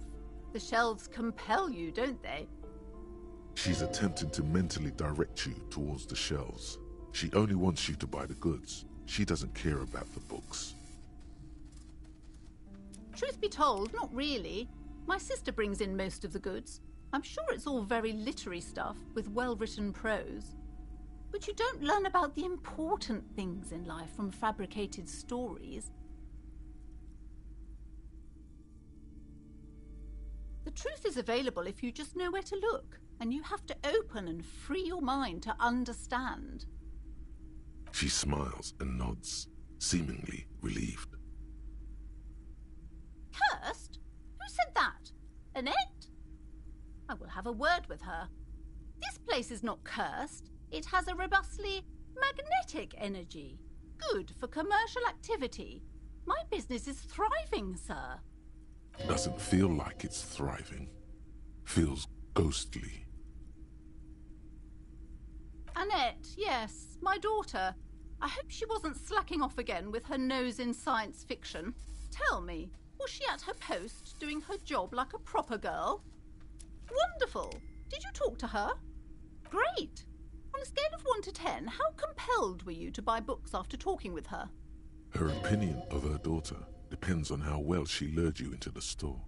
The shelves compel you, don't they? She's attempting to mentally direct you towards the shelves. She only wants you to buy the goods. She doesn't care about the books. Truth be told, not really. My sister brings in most of the goods. I'm sure it's all very literary stuff with well-written prose. But you don't learn about the important things in life from fabricated stories. The truth is available if you just know where to look, and you have to open and free your mind to understand. She smiles and nods, seemingly relieved. Cursed? Who said that? Annette? I will have a word with her. This place is not cursed. It has a robustly magnetic energy. Good for commercial activity. My business is thriving, sir. Doesn't feel like it's thriving. Feels ghostly. Annette, yes, my daughter. I hope she wasn't slacking off again with her nose in science fiction. Tell me, was she at her post doing her job like a proper girl? Wonderful. Did you talk to her? Great. On a scale of 1 to 10, how compelled were you to buy books after talking with her? Her opinion of her daughter depends on how well she lured you into the store.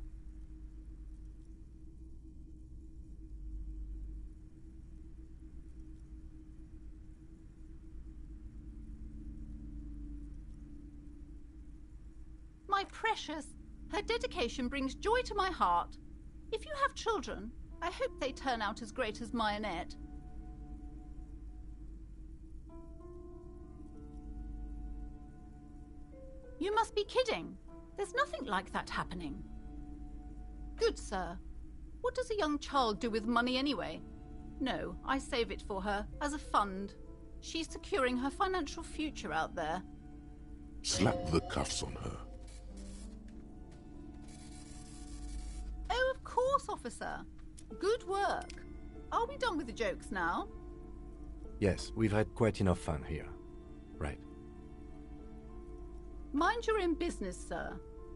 My precious, her dedication brings joy to my heart. If you have children, I hope they turn out as great as my Annette. You must be kidding. There's nothing like that happening. Good, sir. What does a young child do with money anyway? No, I save it for her, as a fund. She's securing her financial future out there. Slap the cuffs on her. Oh, of course, officer. Good work. Are we done with the jokes now? Yes, we've had quite enough fun here. Right. Mind your own business, sir.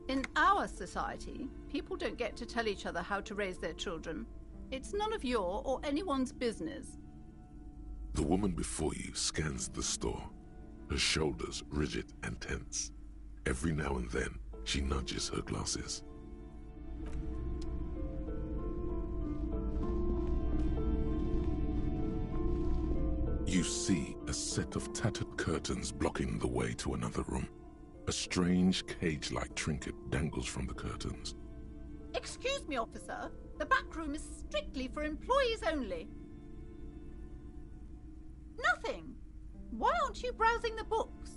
In our society, people don't get to tell each other how to raise their children. It's none of your or anyone's business. The woman before you scans the store, her shoulders rigid and tense. Every now and then, she nudges her glasses. You see a set of tattered curtains blocking the way to another room. A strange cage-like trinket dangles from the curtains. Excuse me, officer. The back room is strictly for employees only. Nothing. Why aren't you browsing the books?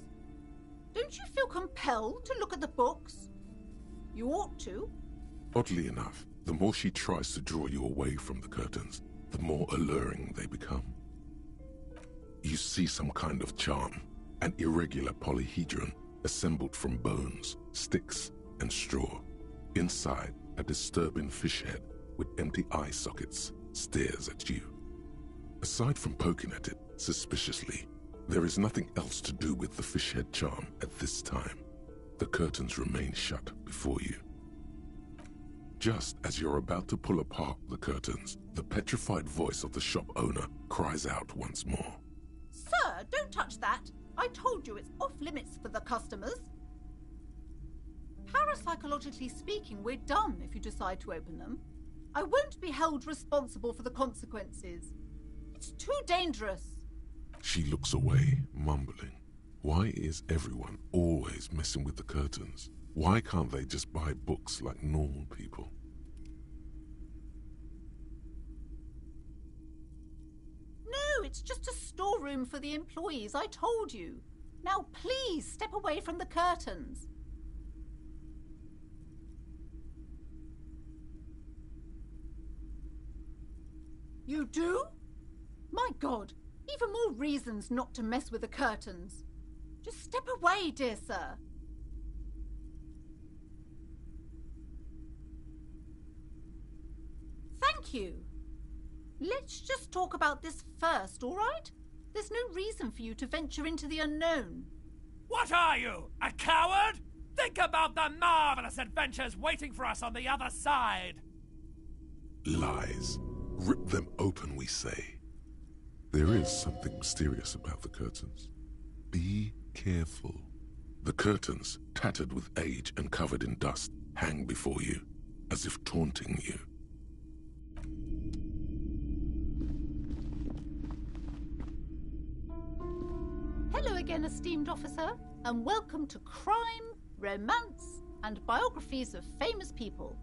Don't you feel compelled to look at the books? You ought to. Oddly enough, the more she tries to draw you away from the curtains, the more alluring they become. You see some kind of charm, an irregular polyhedron assembled from bones, sticks, and straw. Inside, a disturbing fish head with empty eye sockets stares at you. Aside from poking at it suspiciously, there is nothing else to do with the fish head charm at this time. The curtains remain shut before you. Just as you're about to pull apart the curtains, the petrified voice of the shop owner cries out once more. Sir, don't touch that. I told you it's off limits for the customers. Parapsychologically speaking, we're done if you decide to open them. I won't be held responsible for the consequences. It's too dangerous. She looks away, mumbling. Why is everyone always messing with the curtains? Why can't they just buy books like normal people? No, it's just a storeroom for the employees, I told you. Now please step away from the curtains. You do? My God, even more reasons not to mess with the curtains. Just step away, dear sir. Thank you. Let's just talk about this first, all right? There's no reason for you to venture into the unknown. What are you, a coward? Think about the marvelous adventures waiting for us on the other side. Lies. Rip them open, we say. There is something mysterious about the curtains. Be careful. The curtains, tattered with age and covered in dust, hang before you, as if taunting you. Hello again, esteemed officer, and welcome to Crime, Romance, and Biographies of Famous People.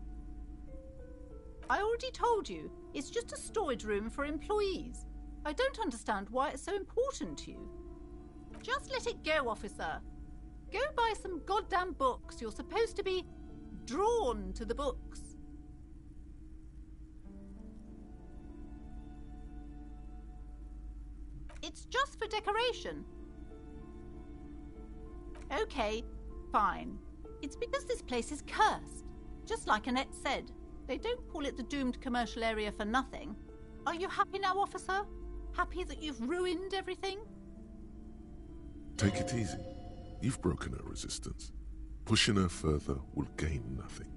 I already told you, it's just a storage room for employees. I don't understand why it's so important to you. Just let it go, officer. Go buy some goddamn books. You're supposed to be drawn to the books. It's just for decoration. Okay, fine. It's because this place is cursed. Just like Annette said, they don't call it the doomed commercial area for nothing. Are you happy now, officer? Happy that you've ruined everything? Take it easy. You've broken her resistance. Pushing her further will gain nothing.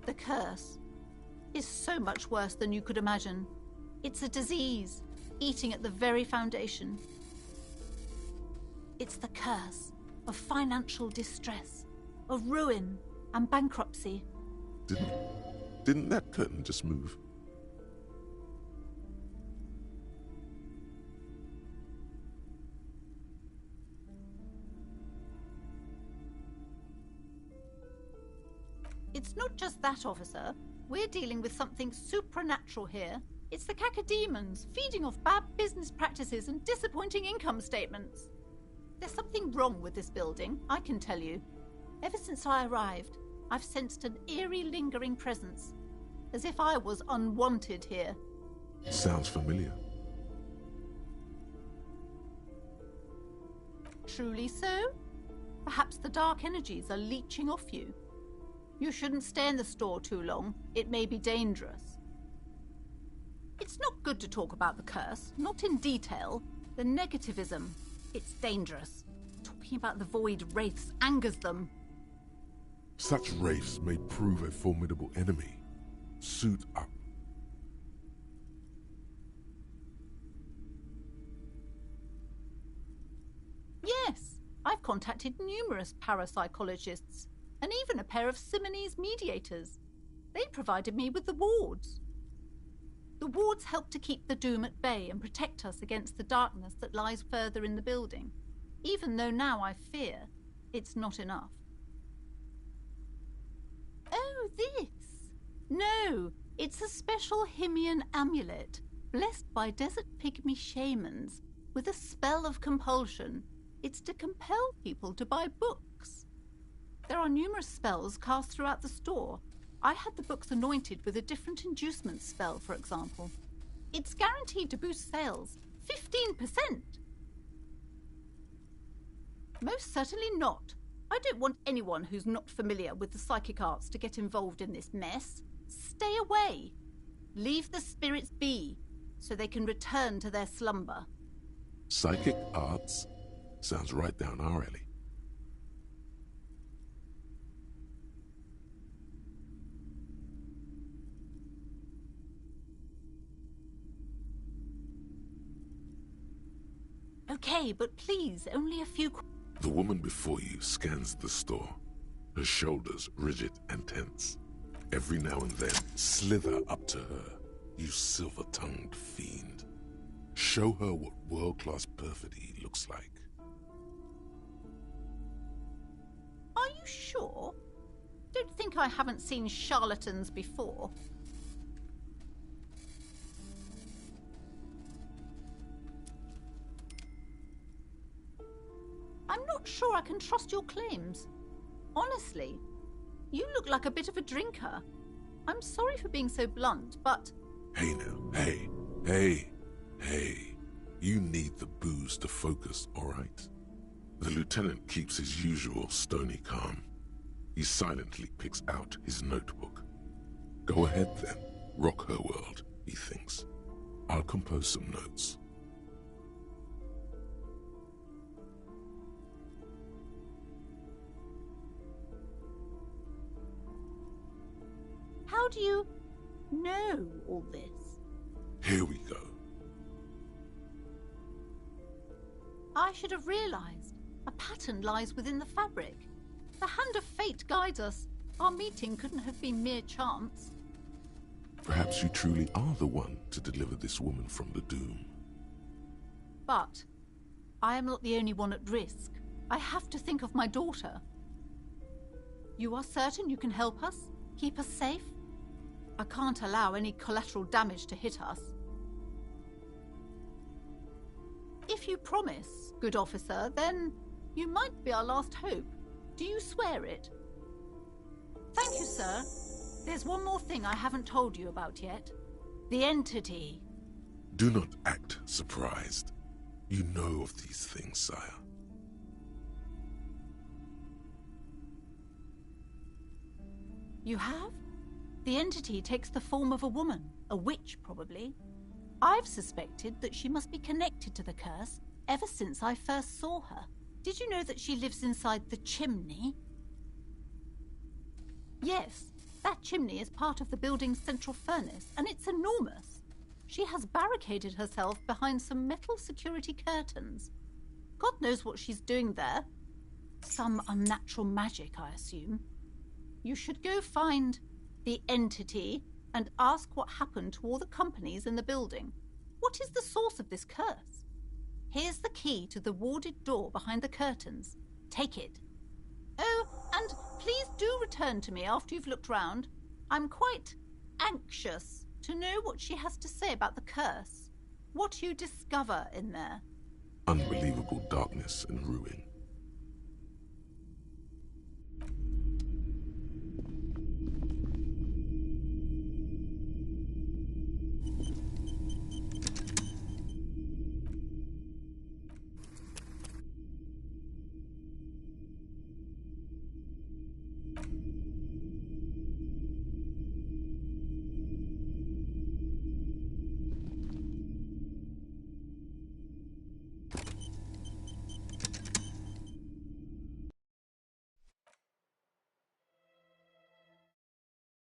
The curse is so much worse than you could imagine. It's a disease, eating at the very foundation. It's the curse of financial distress, of ruin and bankruptcy. Didn't that curtain just move? It's not just that, officer. We're dealing with something supernatural here. It's the cacodemons, feeding off bad business practices and disappointing income statements. There's something wrong with this building, I can tell you. Ever since I arrived, I've sensed an eerie, lingering presence, as if I was unwanted here. Sounds familiar. Truly so? Perhaps the dark energies are leeching off you. You shouldn't stay in the store too long. It may be dangerous. It's not good to talk about the curse, not in detail. The negativism, it's dangerous. Talking about the void wraiths angers them. Such wraiths may prove a formidable enemy. Suit up. Yes, I've contacted numerous parapsychologists, and even a pair of Simonese mediators. They provided me with the wards. The wards help to keep the doom at bay and protect us against the darkness that lies further in the building, even though now I fear it's not enough. Oh, this? No, it's a special Himian amulet, blessed by desert pygmy shamans, with a spell of compulsion. It's to compel people to buy books. There are numerous spells cast throughout the store. I had the books anointed with a different inducement spell, for example. It's guaranteed to boost sales 15%. Most certainly not. I don't want anyone who's not familiar with the psychic arts to get involved in this mess. Stay away. Leave the spirits be, so they can return to their slumber. Psychic arts? Sounds right down our alley. Okay, but please, only a few... The woman before you scans the store, her shoulders rigid and tense. Every now and then, slither up to her, you silver-tongued fiend. Show her what world-class perfidy looks like. Are you sure? Don't think I haven't seen charlatans before. I'm not sure I can trust your claims. Honestly, you look like a bit of a drinker. I'm sorry for being so blunt, but... Hey now, hey. You need the booze to focus, all right? The lieutenant keeps his usual stony calm. He silently picks out his notebook. Go ahead then, rock her world, he thinks. I'll compose some notes. How do you know all this? Here we go. I should have realized. A pattern lies within the fabric. The hand of fate guides us. Our meeting couldn't have been mere chance. Perhaps you truly are the one to deliver this woman from the doom. But I am not the only one at risk. I have to think of my daughter. You are certain you can help us? Keep us safe? I can't allow any collateral damage to hit us. If you promise, good officer, then you might be our last hope. Do you swear it? Thank you, sir. There's one more thing I haven't told you about yet. The entity. Do not act surprised. You know of these things, sire. You have? The entity takes the form of a woman. A witch, probably. I've suspected that she must be connected to the curse ever since I first saw her. Did you know that she lives inside the chimney? Yes, that chimney is part of the building's central furnace, and it's enormous. She has barricaded herself behind some metal security curtains. God knows what she's doing there. Some unnatural magic, I assume. You should go find the entity and ask what happened to all the companies in the building. What is the source of this curse? Here's the key to the warded door behind the curtains. Take it. Oh, and please do return to me after you've looked round. I'm quite anxious to know what she has to say about the curse. What you discover in there. Unbelievable darkness and ruin.